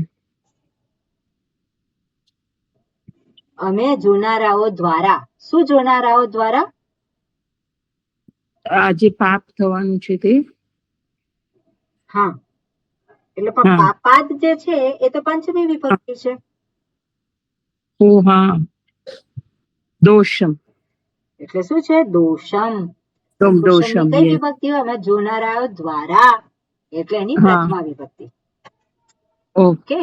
અમે જોનારાઓ દ્વારા. શું જોનારાઓ દ્વારા? આ જે પાપ થવાનું છે તે. હા, એટલે પણ પાપાદ જે છે એ તો પંચમી વિભક્તિ છે. ઓ હા, દોષમ. એટલે શું છે? દોષમ. દોષમ કઈ વિભક્તિ હોય? અમે જોનારાઓ દ્વારા, એટલે એની પ્રથમા વિભક્તિ. ઓકે.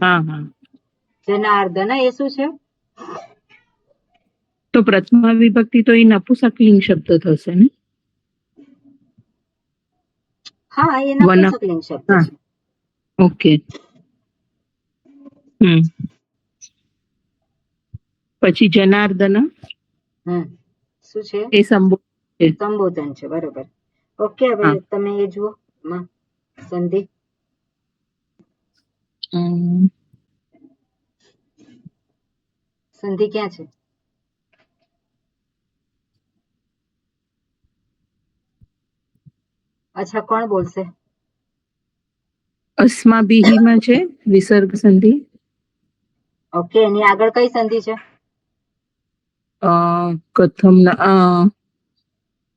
હા હા. જનાર્દન એ શું છે? તો પ્રથમા વિભક્તિ તો એ નપુંસકલિંગ શબ્દ થશે ને? હા, એ વન. નપુંસકલિંગ શબ્દ હા. છે. ઓકે. પછી જનાર્દન શું છે? એ સંબોધન છે. સંબોધન છે, બરોબર. ઓકે, હવે હા. તમે એ જુઓ સંધિ. સંધિ ક્યાં છે? અચ્છા, કોણ બોલશે? અસ્માભિહિમાં છે વિસર્ગ સંધિ. ઓકે, એની આગળ કઈ સંધિ છે? કથમ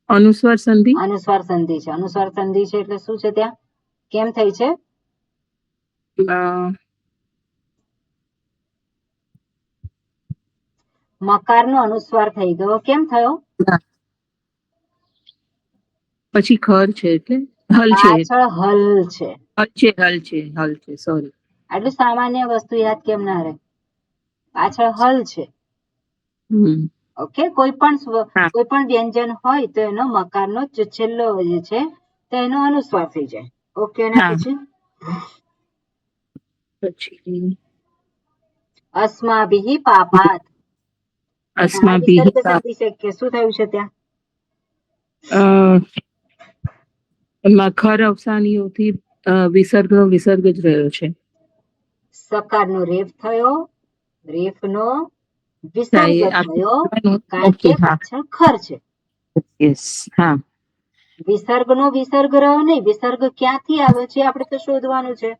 અનુસ્વાર સંધિ. અનુસ્વાર સંધિ છે. અનુસ્વાર સંધિ છે એટલે શું છે? ત્યાં કેમ થઈ છે? મકારનો અનુસ્વાર થઈ ગયો. કેમ થયો? પછી ખર છે એટલે હલ છે. પાછળ હલ છે. હલ છે સોરી. આટલું સામાન્ય વસ્તુ યાદ કેમ ના રહે? પાછળ હલ છે. ઓકે, કોઈ પણ વ્યંજન હોય તો એનો મકારનો જે છેલ્લો જે છે તો એનો અનુસ્વાર થઈ જાય. ઓકે, એના પછી અસ્માભિહિ પાપાત. વિસર્ગ સંધિ છે કે શું થયું છે ત્યાં? એમાં ખર અવસાનીઓથી વિસર્ગનો વિસર્ગ જ રહ્યો છે. સકારનો રેફ થયો, રેફનો વિસર્ગ થયો, કારણ કે પાછળ ખર છે. હા. વિસર્ગનો વિસર્ગ રહ્યો નહીં. વિસર્ગ ક્યાંથી આવ્યો છે આપણે તો શોધવાનું છે.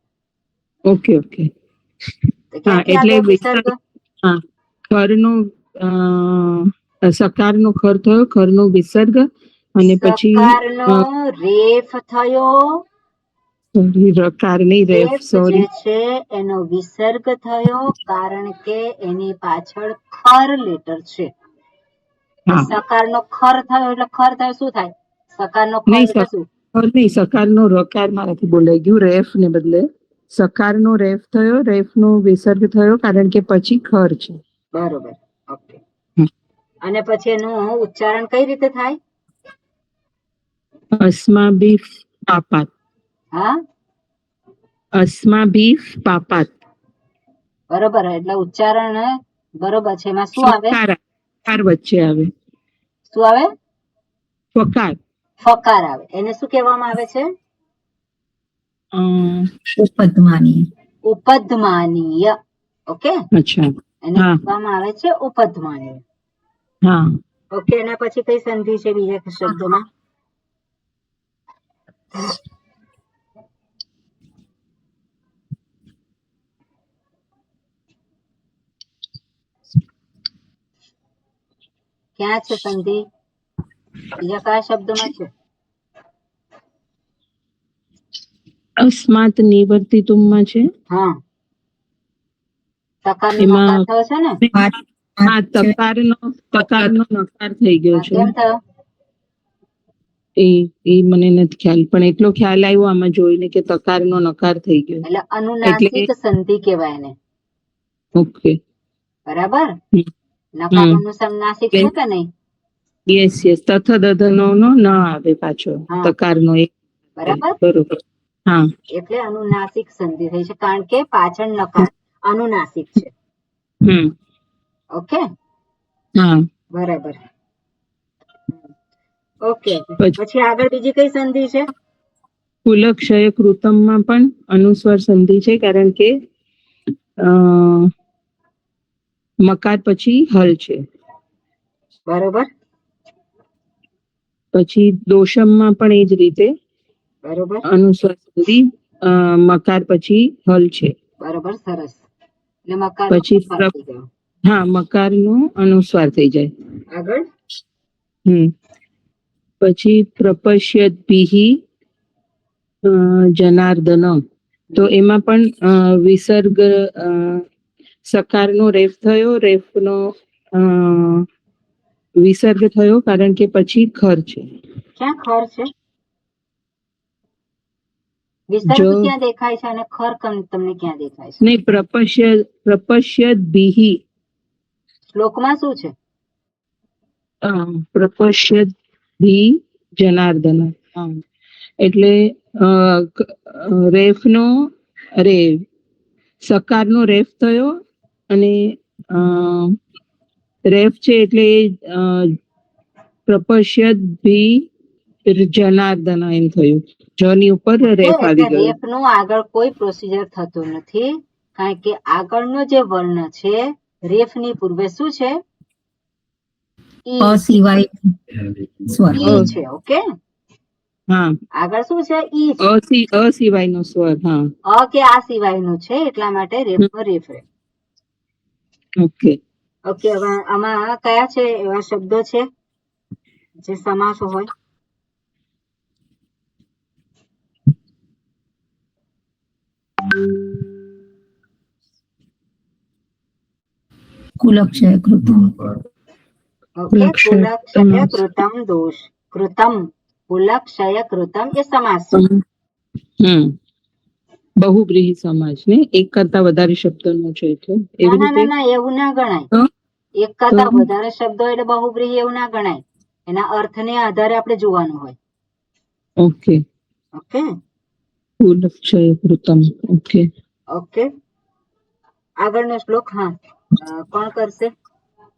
ઓકે. ક્યાંથી આવ્યો વિસર્ગ? ખરનો સકારનો ખર થયો, ખરનો વિસર્ગ, અને પછી સકારનો રેફ થયો, રકારની રેફ જે છે એનો વિસર્ગ થયો, કારણ કે એની પાછળ ખર લેટર છે. સકારનો ખર થયો એટલે ખર થયો શું થાય? સકારનો ખર એટલે શું? સકારનો રકાર મારાથી બોલાઈ ગયું. રેફ ને બદલે સકારનો રેફ થયો, રેફનો વિસર્ગ થયો, કારણ કે પછી ખર છે. બરોબર. ઓકે. અને પછી એનું ઉચ્ચારણ કઈ રીતે થાય? અસ્માભિહ પાપાત. હા, અસ્માભિહ પાપાત. બરોબર. એટલે ઉચ્ચારણ બરોબર છે. એમાં શું આવે? વચ્ચે આવે. શું આવે? ફકાર. ફકાર આવે. એને શું કહેવામાં આવે છે? ઉપધમાનીય. ઓકે, અચ્છા. એને કહેવામાં આવે છે ઉપધમાનીય. હા. ઓકે, એના પછી કઈ સંધિ છે બીજા શબ્દોમાં? ક્યાં છે સંધિ? બીજા કયા શબ્દોમાં છે? અસ્માત નિવર્તિતુમમાં છે. હા, તકારનો નકાર થયો છે ને? તકારનો નકાર થઈ ગયો છે. કેમ થયો? એ મને નથી ખ્યાલ, પણ એટલો ખ્યાલ આવ્યો આમાં જોઈને કે તકારનો નકાર થઈ ગયો. એટલે અનુનાસિક સંધિ કહેવાય એને. ઓકે, બરાબર. નકારનું સમાનાસિક છે કે નહીં? યસ. તથ દધનો ન આવે પાછો તકારનો એક. બરોબર. હા, એટલે અનુનાસિક સંધિ થઈ છે, કારણ કે પાછળ નકાર અનુનાસિક છે. ઓકે, હા, બરાબર. ઓકે, પછી આગળ બીજી કઈ સંધિ છે? કુલક્ષય કૃતમમાં પણ અનુસ્વાર સંધિ છે, કારણ કે મકાર પછી હલ છે. બરોબર. પછી દોષમમાં પણ એ જ રીતે બરોબર. અનુસ્વાર સંધિ મકાર પછી હલ છે. બરોબર, સરસ. એટલે મકાર પછી મકારનો અનુસ્વાર થઈ જાય. આગળ પછી પ્રપશ્યદ્ભિહિ જનાર્દન. તો એમાં પણ વિસર્ગ સકારનો રેફ થયો, રેફનો વિસર્ગ થયો, કારણ કે પછી ખર છે. ક્યાં ખર છે? વિસર્ગ જો ક્યાં દેખાય છે અને ખર તમને ક્યાં દેખાય છે? નહીં, પ્રપશ્યદ્ભિઃ, શ્લોકમાં શું છે? પ્રપશ્યદ્ભિઃ જનાર્દન. એટલે રેફ નો અરે સકાર નો રેફ થયો અને રેફ છે એટલે પ્રપશ્યદ્ભિઃ જનાર્દન એમ થયું. જની ઉપર રેફ આવી ગયો. રેફ નું આગળ કોઈ પ્રોસિજર થતું નથી, કારણ કે આગળનો જે વર્ણ છે રેફ ની પૂર્વે શું છે? ઈ સિવાય સ્વર. ઈ છે. ઓકે, હા, આગળ શું છે? ઈ છે. અ સિવાયનો સ્વર. હા, અ કે આ સિવાયનું છે, એટલા માટે રેફ નો રેફ રહે. ઓકે. ઓકે, હવે આમાં કયા છે એવા શબ્દો છે જે સમાસો હોય? કુલક્ષય કૃતમ. ઓકે, કુલક્ષય કૃતમ દોષ. કૃતમ, કુલક્ષય કૃતમ એ સમાસ છે. બહુબ્રીહી સમાજ ને એક કરતા વધારે શબ્દનો છે એટલે એવી રીતે. ના, એવું ના ગણાય. તો? એક કરતા વધારે શબ્દો એટલે બહુબ્રીહી એવું ના ગણાય. એના અર્થને આધારે આપણે જોવાનું હોય. ઓકે, ઓકે કુલક્ષય કૃતમ. ઓકે, ઓકે, આગળનો શ્લોક. હા, કોણ કરશે?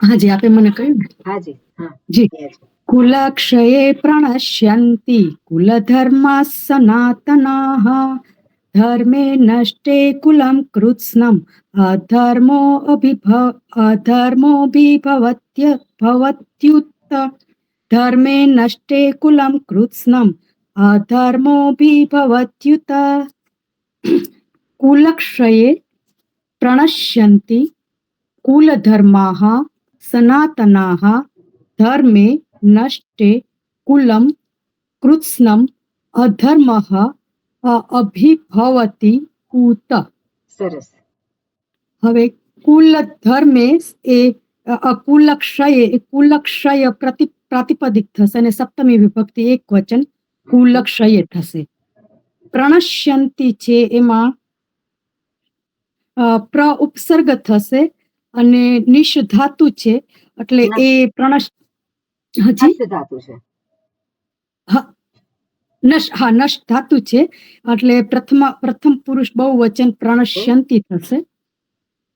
હાજી, આપે મને કહ્યું ને. હાજી, હા જી. એ છે. કુલક્ષયે પ્રણશ્યન્તિ કુલધર્મા સનાતનાઃ ધર્મે નષ્ટે કુલમ કૃત્સ્નમ અધર્મોభిભવત્યુત ધર્મે નષ્ટે કુલમ કૃત્સ્નમ અધર્મોభిભવત્યુત કુલક્ષયે પ્રણશ્યन्ति કુલધર્માઃ સનાતનાઃ ધર્મે નષ્ટે કુલમ કૃત્સ્નમ અધર્મઃ અભિભવતિ ઉત. સરસ. હવે કુલ ધર્મે એ કુલક્ષય પ્રાતિપદિક થશે અને સપ્તમી વિભક્તિ એક વચન કુલક્ષયે થશે. પ્રણશ્યન્તિ છે એમાં પ્ર ઉપસર્ગ થશે અને નિશ ધાતુ છે એટલે એ પ્રણશ હજી નષ્ટ ધાતુ છે. નશ ધાતુ છે એટલે પ્રથમ પુરુષ બહુવચન પ્રણશ્યંતિ થશે.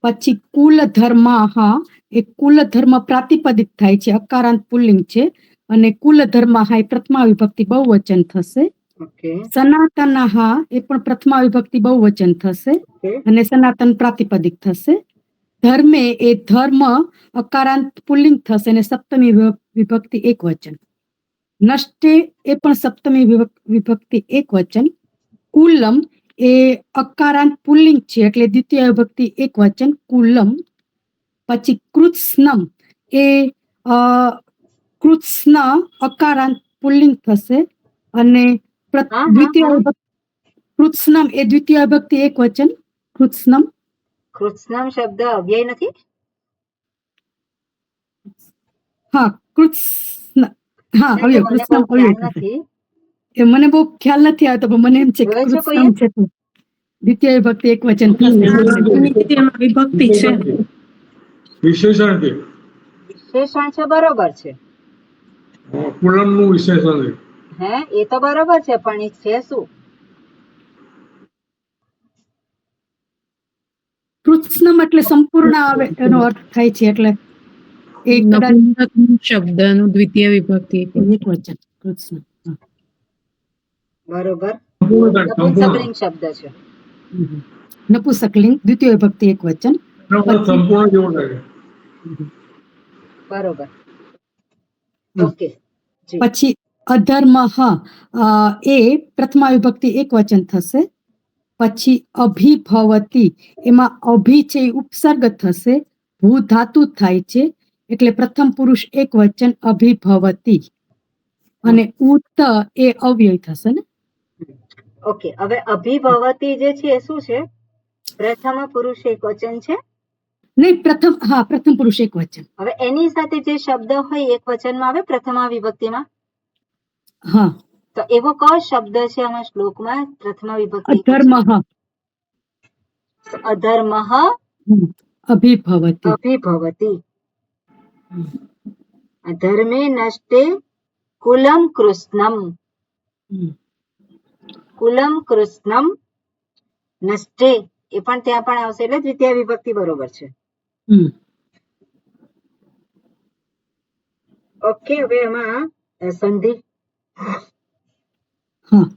પછી કુલ ધર્માઃ એ કુલ ધર્મ પ્રાતિપદિક થાય છે, અકારાંત પુલ્લિંગ છે અને કુલ ધર્માઃ એ પ્રથમા વિભક્તિ બહુવચન થશે. ઓકે, સનાતનાઃ એ પણ પ્રથમા વિભક્તિ બહુવચન થશે અને સનાતન પ્રાતિપદિક થશે. ધર્મે એ ધર્મ અકારાંત પુલ્લિંગ થશે અને સપ્તમી વિભક્તિ એક વચન. નષ્ટે એ પણ સપ્તમી વિભક્તિ એક વચન. કુલમ એ અકારાંત પુલ્લિંગ છે એટલે દ્વિતીય વિભક્તિ એક વચન કુલમ. પછી કૃત્સ્નમ એ કૃત્સ્ન અકારાંત પુલ્લિંગ થશે અને દ્વિતીય કૃત્સ્નમ એ દ્વિતીય વિભક્તિ એક વચન કૃત્સ્નમ. કૃત્સ્નમ શબ્દ અવ્યય નથી? હા, કૃત્સ્ન. હા, હવે કૃત્સ્નમ નથી. એ મને બહુ ખ્યાલ નથી આવતો પણ મને એમ છે કે કૃત્સ્નમ છે તો દ્વિતીય વિભક્તિ એક વચન થશે. વિભક્તિ છે. વિશેષણ છે. વિશેષણ છે, બરોબર છે. કુલમ નું વિશેષણ છે. હે, એ તો બરોબર છે પણ એ છે શું? કૃત્સ્નમ એટલે સંપૂર્ણ આવે એનો અર્થ થાય છે એટલે એક શબ્દનું દ્વિતીય વિભક્તિ એક વચન કૃત્સ્ન. બરોબર. નપુંસકલિંગ શબ્દ છે. નપુંસકલિંગ દ્વિતીય વિભક્તિ એક વચન. સંપૂર્ણ જેવું લાગે. બરોબર. ઓકે. પછી અધર્મ એ પ્રથમા વિભક્તિ એક વચન થશે. પછી અભિભવતી એમાં અભિ છે ઉપસર્ગ થશે, ભૂ ધાતુ થાય છે એટલે પ્રથમ પુરુષ એક વચન અભિભવતી અને ઉત એ અવ્યય થશે ને. ઓકે, હવે અભિભવતી જે છે એ શું છે? પ્રથમ પુરુષ એક વચન છે? નહીં, પ્રથમ પુરુષ એક વચન. હવે એની સાથે જે શબ્દ હોય એક વચનમાં આવે પ્રથમા વિભક્તિમાં, હા, તો એવો કયો શબ્દ છે આમાં શ્લોકમાં પ્રથમા વિભક્તિ એક અધર્મ વચન? અધર્મઃ અભિભવતી. અભિભવતી. અધર્મે નષ્ટે કુલમ કૃષ્ણમ. કુલમ કૃષ્ણમ નષ્ટે એ પણ ત્યાં પણ આવશે એટલે દ્વિતીય વિભક્તિ બરોબર છે. હમ. ઓકે, હવે એમાં સંધિ. હા,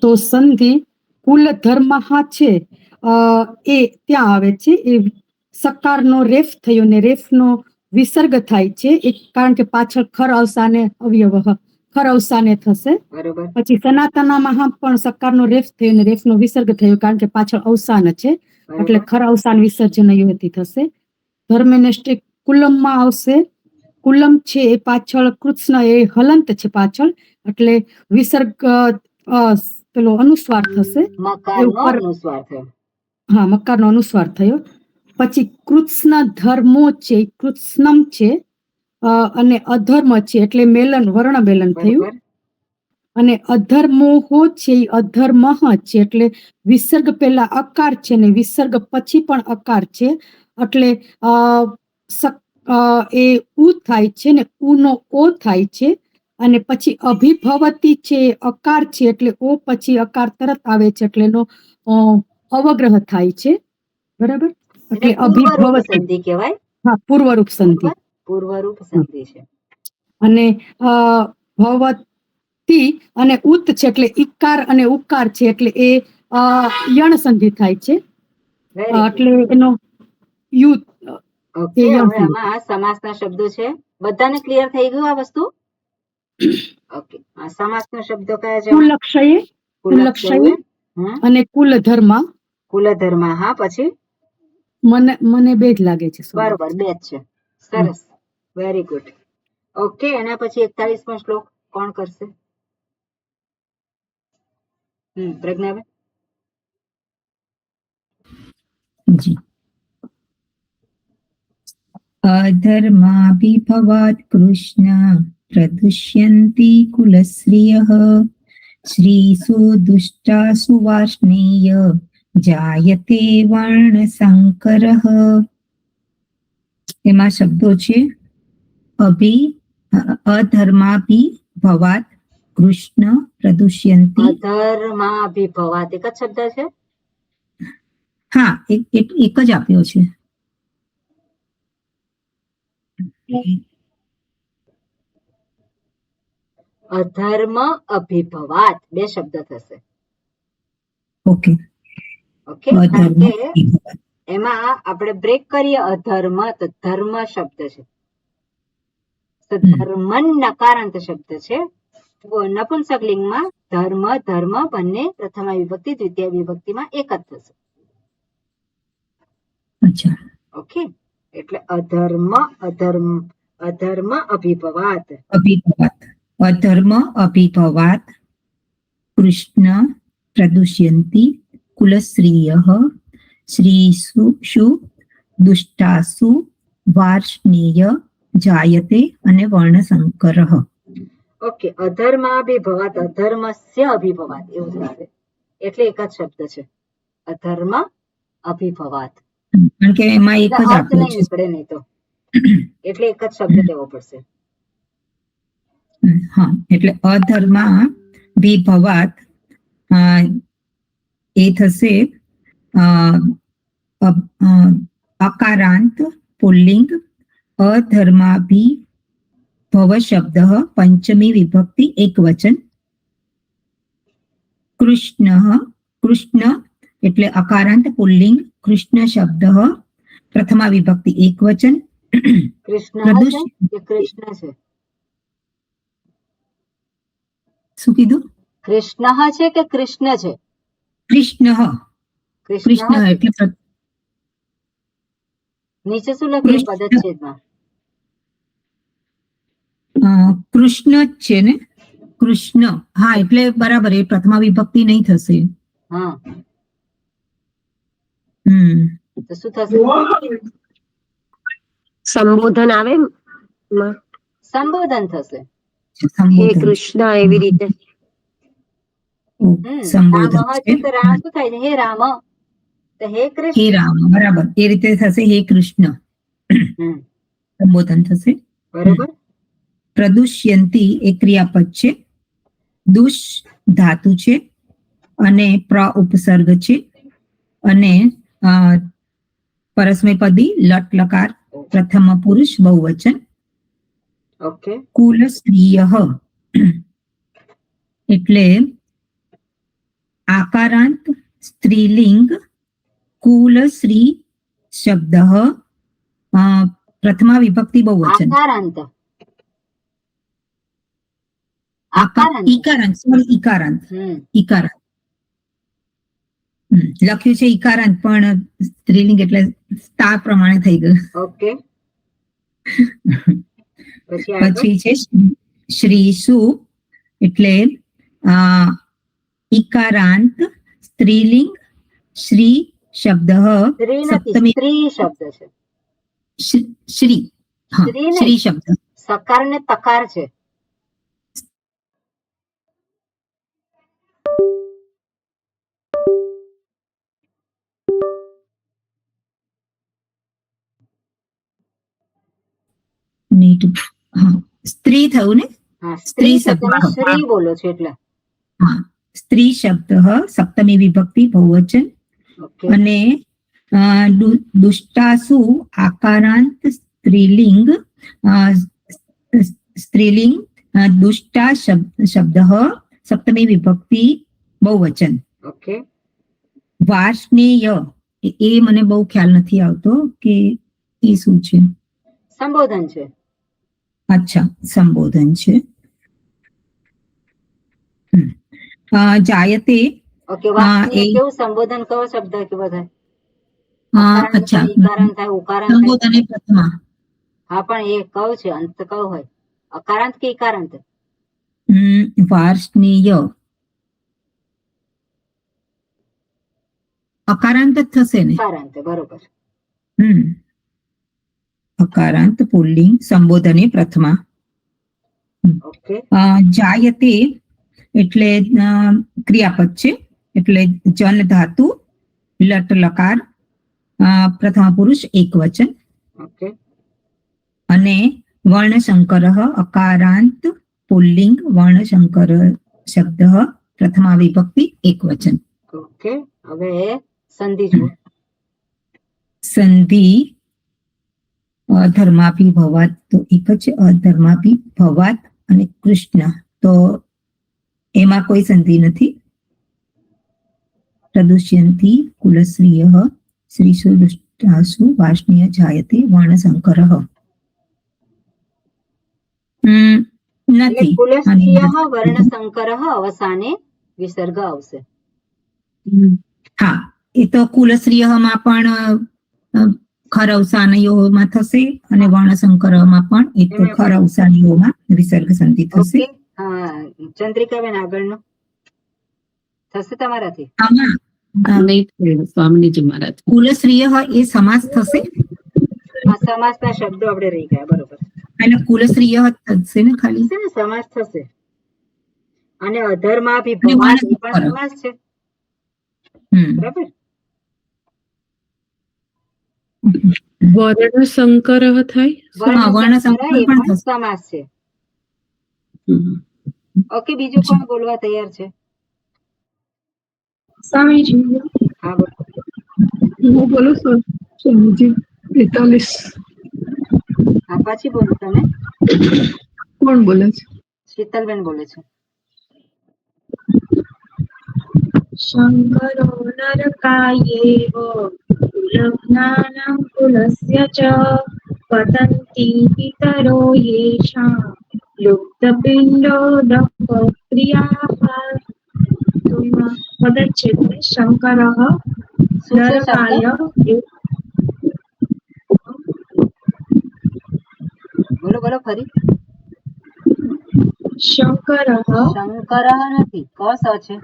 તો સંધિ કુલ ધર્મ છે એ ત્યાં આવે છે. એ સકારનો રેફ થયો ને રેફનો વિસર્ગ થાય છે કારણ કે પાછળ ખર અવસાને અવયવ ખર અવસાને થશે. બરોબર. પછી સનાતનમાં પણ સકારનો રેફ થયો ને રેફનો વિસર્ગ થયો કારણ કે પાછળ અવસાન છે એટલે ખર અવસાન વિસર્જન યુવતી થશે. ધર્મેનષ્ટે કુલમમાં આવશે. કુલમ છે એ પાછળ કૃષ્ણ એ હલંત છે પાછળ એટલે વિસર્ગ પેલો અનુસ્વાર થશે. મકારનો અનુસ્વાર થયો. હા, મકારનો અનુસ્વાર થયો. પછી કૃષ્ણ ધર્મો છે કૃષ્ણમ છે અને અધર્મ છે એટલે મેલન વર્ણ મેલન થયું. અને અધર્મોહો છે એ અધર્મ છે એટલે વિસર્ગ પહેલા અકાર છે ને વિસર્ગ પછી પણ અકાર છે એટલે એ ઉ થાય છે ને ઉનો ઓ થાય છે. અને પછી અભિભવતી છે અકાર છે એટલે ઓ પછી અકાર તરત આવે છે એટલે એનો અવગ્રહ થાય છે. બરાબર, એટલે અભિભવતી સંધિ કહેવાય. હા, પૂર્વરૂપ સંધિ. પૂર્વરૂપ સંધિ છે. અને ભવતી અને ઉત છે એટલે ઈકાર અને ઉકાર છે એટલે એ યણ સંધિ થાય છે એટલે એનો યુ. ઓકે, હવે આમાં સમાસના શબ્દો છે. બધાને ક્લિયર થઈ ગયું આ વસ્તુ? ઓકે, આ સમાસના શબ્દો કયા છે? કુલક્ષયે, કુલક્ષયે અને કુલધર્મ. કુલધર્મ, હા. પછી મને બે જ લાગે છે. બરોબર, બે જ છે. સરસ, વેરી ગુડ. ઓકે, એના પછી 41મો શ્લોક કોણ કરશે? પ્રજ્ઞાબેન. જી. અધર્માભિભવાત કૃષ્ણ પ્રદુષ્યન્તિ કુલશ્રિયઃ શ્રીસુ દુષ્ટાસુ વાર્ષ્ણેય જાયતે વર્ણસંકરઃ. એમાં શબ્દો છે અધર્માભિભવાત કૃષ્ણ પ્રદુષ્યન્તિ. અધર્માભિભવાત એક જ શબ્દ છે? હા, એક જ આપ્યો છે. અધર્મ અભિભવાત બે શબ્દ થશે. ઓકે, ઓકે, કારણ કે એમાં આપણે બ્રેક કરીએ અધર્મ તો ધર્મ શબ્દ છે. ધર્મન નકારાંત શબ્દ છે. નપુંસકલિંગમાં ધર્મ ધર્મ બંને પ્રથમા વિભક્તિ દ્વિતીય વિભક્તિમાં એક જ થશે. ઓકે, એટલે અધર્મ અધર્મ અધર્મ અભિભવાત. અધર્મ અભિભવાત કૃષ્ણ પ્રદુષ્યન્તિ કુલશ્રિયઃ શ્રીસુ દુષ્ટાસુ વાર્ષ્ણેય જાયતે અને વર્ણસંકરઃ. ઓકે, અધર્માભિભવાત અધર્મસ્ય અભિભવાત એવું થશે એટલે એક જ શબ્દ છે. અધર્મ અભિભવાત કારણ કે એમાં એક જ અર્થ આપ્યો નહીં છે નીકળે નહીં તો એટલે એક જ શબ્દ લેવો પડશે. હા, એટલે અધર્માભિભવાત એ થશે અકારાંત પુલ્લિંગ અધર્માભિભવ શબ્દ પંચમી વિભક્તિ એક વચન. કૃષ્ણ એટલે અકારાંત પુલ્લિંગ કૃષ્ણ શબ્દ પ્રથમા વિભક્તિ એક વચન. કૃષ્ણ છે કે કૃષ્ણ છે? શું કીધું? કૃષ્ણ છે કે કૃષ્ણ છે? કૃષ્ણ એટલે નીચે શું લખ્યું પદચ્છેદમાં? કૃષ્ણ જ છે ને? કૃષ્ણ, હા, એટલે બરાબર એ પ્રથમા વિભક્તિ નહીં થશે. હા, તો શું થશે? સંબોધન આવે, સંબોધન થશે. હે કૃષ્ણ એવી રીતે. સંબોધન રામઃ છે. છે તો રામ શું થાય છે? હે રામ, તો હે હે કૃષ્ણ. રામ, બરાબર. એ રીતે થશે હે કૃષ્ણ હમ, સંબોધન થશે. બરોબર. પ્રદુષ્યંતી એ ક્રિયાપદ છે. દુષ ધાતુ છે અને પ્ર ઉપસર્ગ છે અને પરસ્મયપદી લટ લકાર પ્રથમ પુરુષ બહુવચન. ઓકે. કુલ સ્ત્રીય એટલે આકારાંત સ્ત્રીલિંગ કુલ શ્રી શબ્દ પ્રથમા વિભક્તિ બહુવચન. આકારાંત. ઈકારાંત, સોરી, ઈકારાંત. હમ, ઈકારાંત લખ્યું છે ઈકારાંત, પણ સ્ત્રીલિંગ એટલે સ્તા પ્રમાણે થઈ ગયું. ઓકે. પછી આગળ? પછી છે શ્રીસુ એટલે ઈકારાંત સ્ત્રીલિંગ શ્રી શબ્દ સ્ત્રી નથી, સપ્તમી સ્ત્રી શબ્દ છે. શ્રી, હા, સ્ત્રી નહીં. શ્રી શબ્દ. સકાર ને તકાર છે. સ્ત્રી થયું ને? હા, સ્ત્રી સ્ત્રી શબ્દ. તમે શ્રી બોલો છો એટલે. હા, સ્ત્રી શબ્દ સપ્તમી વિભક્તિ બહુવચન. ઓકે. અને દુષ્ટાસુ આકારાંત સ્ત્રીલિંગ સ્ત્રીલિંગ દુષ્ટા શબ્દ સપ્તમી વિભક્તિ બહુવચન. ઓકે. વાર્ષ્ણેય એ મને બહુ ખ્યાલ નથી આવતો કે એ શું છે. સંબોધન છે. અચ્છા, સંબોધન છે. જાયતે. ઓકે. વાક્ય કેવું સંબોધન કયો શબ્દ કેવો થાય? અચ્છા, ઈકારાંત થાય, ઉકારાંત થાય. સંબોધન એ પ્રથમા. હા, પણ એ કયો છે? અંત કયો હોય? અકારાંત કે ઈકારાંત? વાર્ષ્ણેય અકારાંત જ થશે ને? અકારાંત, બરોબર. અકારાંત પુલ્લિંગ સંબોધને પ્રથમા. ઓકે. જાયતે એટલે ક્રિયાપદ છે, એટલે જન ધાતુ લટ લકાર પ્રથમ પુરુષ એક વચન. ઓકે. અને વર્ણશંકર અકારાંત પુલ્લિંગ વર્ણશંકર શબ્દ પ્રથમા વિભક્તિ એક વચન. ઓકે. હવે સંધિ જુઓ. સંધિ અધર્માભી ભવાત તો એક જ છે. અધર્માભી ભવાત અને કૃષ્ણ તો એમાં કોઈ સંધિ નથી. પ્રદુષ્યંતી કુલશ્રીય શ્રીસુ દુષ્ટાસુ વાર્ષ્ણેય જાયતે વર્ણશંકર નથી. કુલસ્ત્રિયઃ વર્ણશંકરઃ અવસાને વિસર્ગ આવશે. હા, એ તો કુલશ્રીયમાં પણ ખરવસાનયોમાં થશે અને વર્ણશંકરમાં પણ એ તો ખરવસાનયોમાં વિસર્ગ સંધિ થશે. ઓકે. હા, ચંદ્રિકાબેન આગળનો થશે તમારાથી? સ્વામીજી મહારાજ. કુલશ્રીય એ સમાસ થશે. સમાસના શબ્દો આપણે રહી ગયા, બરોબર. એટલે કુલશ્રીય થશે ને ખાલી? છે ને, સમાસ થશે. અને અધર્માભી ભવાત એ પણ સમાસ છે, બરાબર. વર્ણશંકર થાય. વર્ણશંકર એ પણ સમાસ છે. ઓકે. બીજું કોણ બોલવા તૈયાર છે? સ્વામીજી, હા, બોલો. હું બોલું છું. સ્વામીજી 45. હા, પછી બોલો તમે. કોણ બોલે છે? શીતલબેન બોલે છે. શંકરો નરકાયેવ કુલજ્ઞાનં કુલસ્ય ચ પતન્તિ પિતરો યેષાં લુપ્તપિંડોદકક્રિયાઃ. તો એમાં પદચ્છેદ શંકરઃ નરકાય. બોલો બોલો ફરી. શંકરઃ. શંકરઃ નથી, ક સ છે.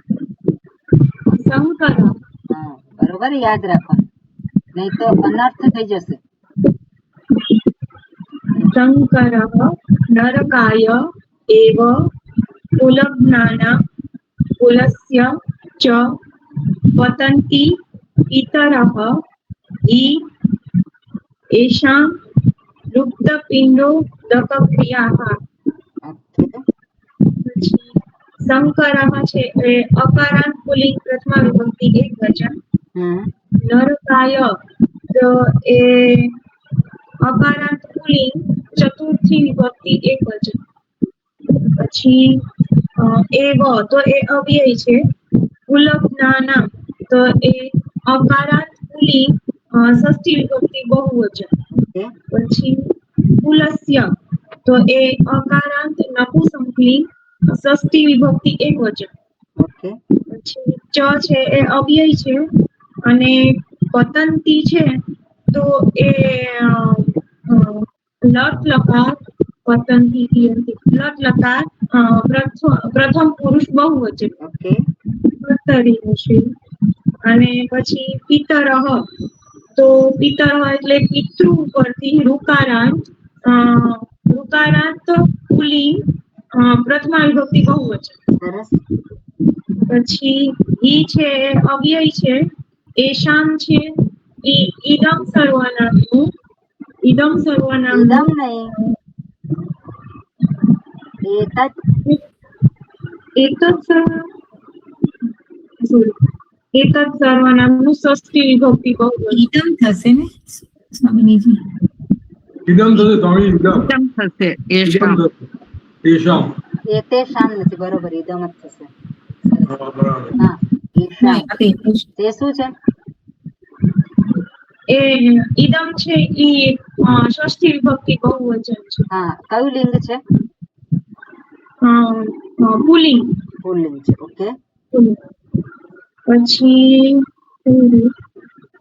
શંકર. હા, બરોબર, યાદ રાખવાનું, નહીં તો અનર્થ થઈ જશે. શંકરઃ નરકાય એવ કુલજ્ઞાનં कुलस्य च पतन्ति पितरः हि येषां लुप्तपिण्डोदकक्रियाः. શંકરઃ છે એ અકારાંત પુલ્લિંગ પ્રથમા વિભક્તિ એક વચન. નરકાય તો એ અકારાંત પુલ્લિંગ ચતુર્થી વિભક્તિ એક વચન. પછી એવ તો એ અવ્યય છે. ઉલ્લગ્નાનામ તો એ અકારાંત પુલ્લિંગ ષષ્ઠી વિભક્તિ બહુવચન. પછી કુલસ્ય તો એ અકારાંત નપુંસકલિંગ ષષ્ઠી વિભક્તિ એક વચન. પછી ચ છે એ અવ્યય છે અને પતંતી છે તો એ લટ લકાર પતંતી લટ લકાર પ્રથમ પુરુષ બહુવચન. અને પછી પિતરઃ તો પિતરઃ એટલે પિતૃ ઉપરથી ઋકારાંત પુલ્લિંગ પ્રથમા વિભક્તિ બહુવચન. પછી ઈ છે અવ્યય છે. એશામ છે ઈદમ સર્વનામનું ઈદમ સર્વનામ એતત સર્વનામનું ષષ્ઠી વિભક્તિ બહુવચન. ઈદમ થશે ને સ્વામિનીજી? ઇદમ થશે સ્વામી, ઇદમ થશે. ઇદમ થશે. એશામ એતેશામ નથી, બરોબર, ઇદમ જ થશે. બરાબર. હા, એશામ તે શું છે? એ ઈદમ છે ઈ ષષ્ઠી વિભક્તિ બહુવચન છે. હા, કયું લિંગ છે? પુલ્લિંગ. પુલ્લિંગ છે. ઓકે. પછી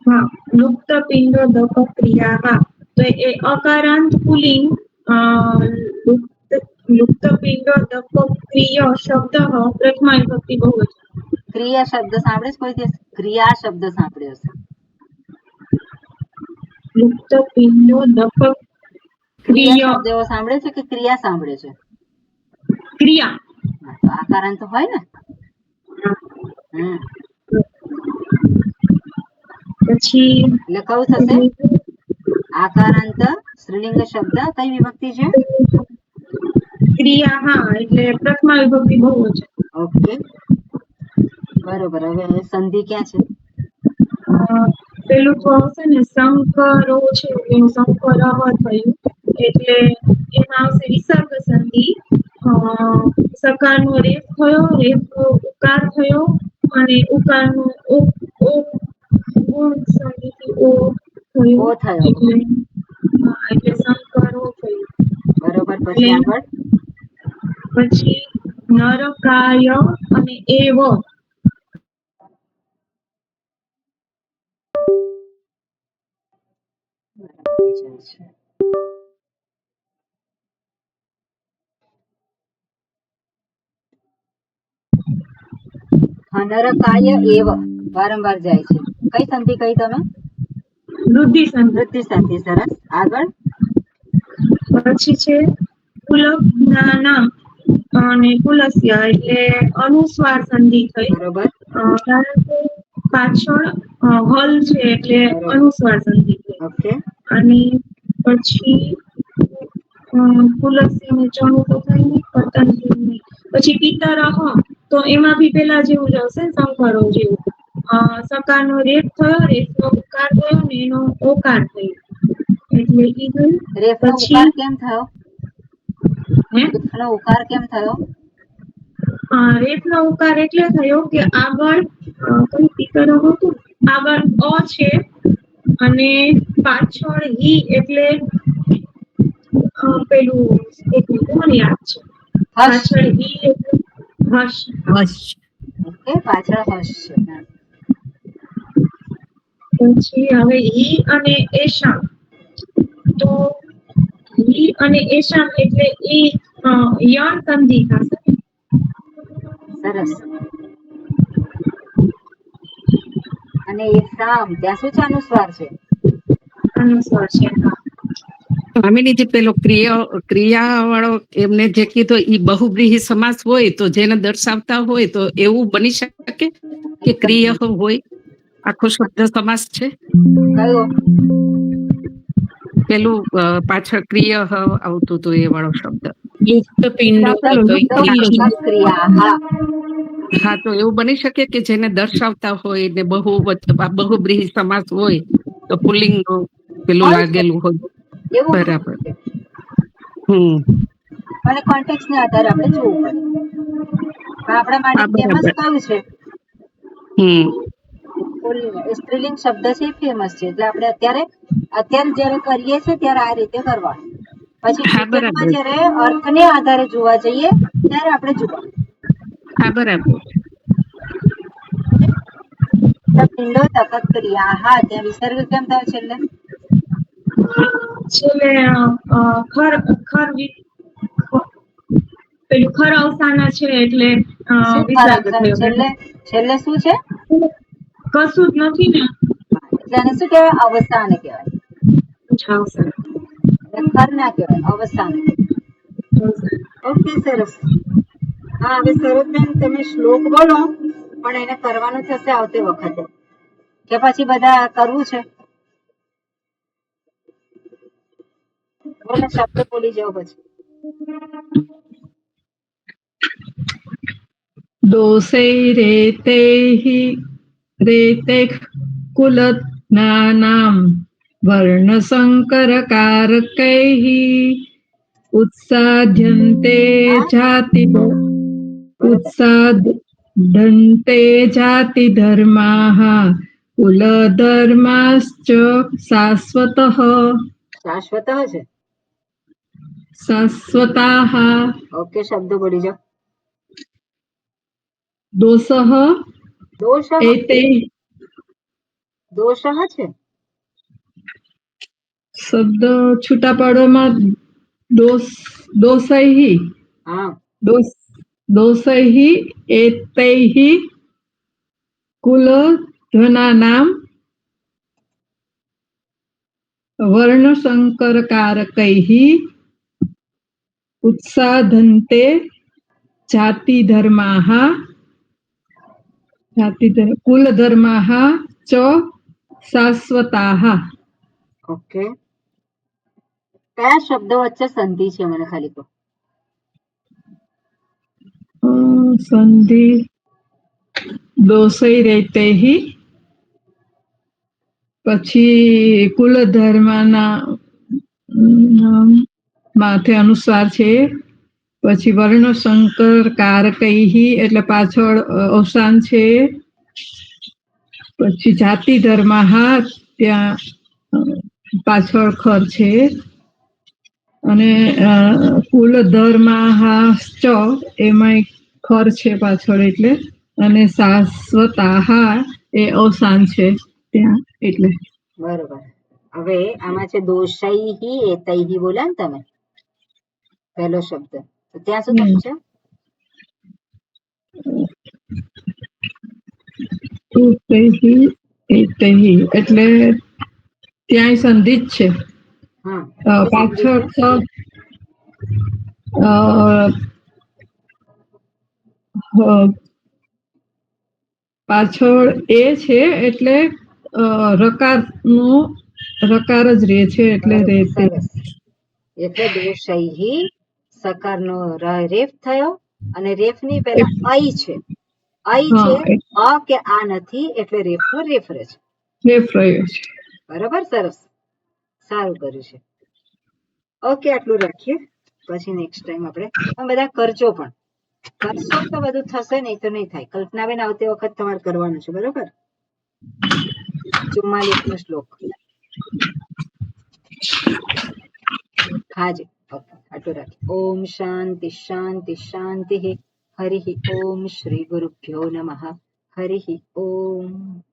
હા લુપ્ત પિંડોદક ક્રિયા તો એ અકારાંત પુલ્લિંગ લુપ્ત પિંડોદક ક્રિયા શબ્દ પ્રથમા વિભક્તિ બહુવચન. ક્રિયા શબ્દ સાંભળે છે કોઈ દિવસ? ક્રિયા શબ્દ સાંભળ્યો હશે. લુપ્ત પિંડોદક ક્રિયા શબ્દ એવો સાંભળે છે કે ક્રિયા સાંભળે છે? ક્રિયા. તો આકારાંત હોય ને. પછી એટલે કયું થશે? આકારાંત સ્ત્રીલિંગ શબ્દ કઈ વિભક્તિ છે? ક્રિયા. હા, એટલે પ્રથમા વિભક્તિ બહુવચન. ઓકે, બરોબર. હવે સંધિ ક્યાં છે? પેલું તો આવશે ને શંકરો છે એનું શંકર થયું એટલે એમાં આવશે વિસર્ગ સંધિ. સકારનો રેફ થયો, રેફનો ઉકાર થયો અને ઉકારનો ગુણ સંધિથી ઓ થયો એટલે શંકરો થયું. બરોબર. પછી આગળ પછી નરકાય અને એવ નરકાય એવ વારંવાર જાય છે. કઈ સંધિ કઈ તમે? વૃદ્ધિ સંધિ. વૃદ્ધિ સંધિ. સરસ. આગળ પછી છે કુલજ્ઞાનામ અને કુલસ્ય એટલે અનુસ્વાર સંધિ થઈ. બરોબર. કારણ કે પાછળ હલ છે એટલે અનુસ્વાર સંધિ થઈ. ઓકે. અને પછી કુલસ્ય ને ચણું તો થાય નહીં, પતંતી નહીં. પછી પિતરઃ તો એમાં બી પેલા જેવું જ હશે, શંકરો જેવું. સકારનો રેફ થયો, રેફનો ઉકાર થયો ને એનો ઓકાર થયો એટલે ઈ ગયું. રેફનો ઉકાર કેમ થયો? રેફનો ઉકાર કેમ થયો? રેફનો ઉકાર એટલે થયો કે આગળ કઈ પિતરઃ હતું, આગળ અ છે અને પાછળ ઈ એટલે પેલું એક કોણ યાદ છે? પાછળ ઈ એટલે હર્ષ. ઓકે, પાછળ હર્ષ છે. પછી હવે ઈ અને એશામ તો ઈ અને એશામ એટલે ઈ યણ સંધિ થશે. સરસ. અને એશામ ત્યાં શું છે? અનુસ્વાર છે. અનુસ્વાર છે. સ્વામીજી પેલો ક્રિયા વાળો એમને જે કીધું ઈ બહુબ્રીહી સમાસ હોય તો જેને દર્શાવતા હોય તો એવું બની શકે કે ક્રિય હોય આખો શબ્દ સમાસ છે. કયો? પેલું પાછળ ક્રિય આવતું હતું એ વાળો શબ્દ. યુક્ત પિંડો હતો ઈ ક્રિયા. ક્રિયા, હા. હા, તો એવું બની શકે કે જેને દર્શાવતા હોય ને બહુબ્રીહી સમાસ હોય તો પુલ્લિંગ પેલું લાગેલું હોય. એવું બરાબર. અને કોન્ટેક્સ્ટ ના આધારે આપણે જોવું પડે. આપણા માટે ફેમસ કયું છે? પુલ્લિંગ. સ્ત્રીલિંગ શબ્દ છે ફેમસ છે એટલે આપણે અત્યારે જયારે કરીએ છીએ ત્યારે આ રીતે કરવાનું. પછી ડિટેલમાં જયારે અર્થને આધારે જોવા જઈએ ત્યારે આપણે જોવાનું. હા, બરાબર. પિંડો તક ક્રિયા, હા, ત્યાં વિસર્ગ કેમ થાય છેલ્લે? છેલ્લે પેલું ખર અવસાના છે એટલે વિસર્ગ થયો. છેલ્લે શું છે? કશું જ નથી ને. એટલે આને શું કહેવાય? અવસાન કહેવાય. ખર ના કહેવાય, અવસાન. ઓકે, સરસ. હા, હવે સરોજબેન તમે શ્લોક બોલો, પણ એને કરવાનું થશે આવતી વખતે કે પછી બધા કરવું છે? બોલો, શબ્દ બોલી જાઓ પછી. રેતે કુલનાનામ વર્ણસંકરકારકૈઃ ઉત્સાધ્યન્તે જાતિ ધર્માઃ કુલધર્માશ્ચ શાશ્વતઃ. શાશ્વતઃ છે. શાશ્વતાઃ. ઓકે, શબ્દ બોલી જાઓ. દોષઃ એતે. દોષઃ છે શબ્દ છૂટા પાડવામાં દોષૈઃ. હા, દોષૈઃ એતૈઃ કુલધનાનામ વર્ણસંકરકારકૈઃ ઉત્સાધન્તે જાતિધર્માઃ કુલધર્માઃ ચ શાશ્વતાઃ. ઓકે. કયા શબ્દો વચ્ચે સંધિ છે મને ખાલી કહો. સંધિ દોષૈ રહેતૈઃ, પછી કુલધર્મના માથે અનુસ્વાર છે, પછી વર્ણશંકર કારકૈઃ એટલે પાછળ અવસાન છે, પછી જાતિ ધર્માઃ ત્યાં પાછળ ખર છે, અને કુલ ધર્માશ્ચ એમાં ખર છે પાછળ એટલે, અને શાશ્વતાઃ એ અવસાન છે ત્યાં એટલે. બરોબર. હવે આમાં છે દોષૈઃ એતૈઃ બોલ્યા ને તમે પહેલો શબ્દ, તો ત્યાં શું થયું છે? એટલે ત્યાં સંધિ જ છે. પાછળ પાછળ એ છે એટલે રકાર જ રે છે એટલે એટલે દોષૈઃ સકારનો રેફ થયો, અને રેફ ની પેલા અઈ છે. અઈ છે, અ કે આ નથી એટલે રેફ નો રેફ રહે છે. બરાબર, સરસ, સારું કર્યું છે. ઓકે, આટલું રાખીએ. પછી નેક્સ્ટ ટાઈમ આપણે બધા કરજો, પણ કરશો તો બધું થશે, નહીં તો નહીં થાય. કલ્પનાબેન આવતી વખત તમારે કરવાનું છે, બરોબર? 44મો શ્લોક. હાજી, ઓકે, આટલું રાખીએ. ઓમ શાંતિ શાંતિ શાંતિ. હરિ ઓમ શ્રી ગુરુભ્યો નમઃ. હરિ ઓમ.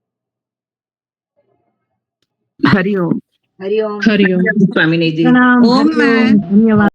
હરિ ઓમ. હરિ ઓમ. સ્વામિનીજી. ધન્યવાદ.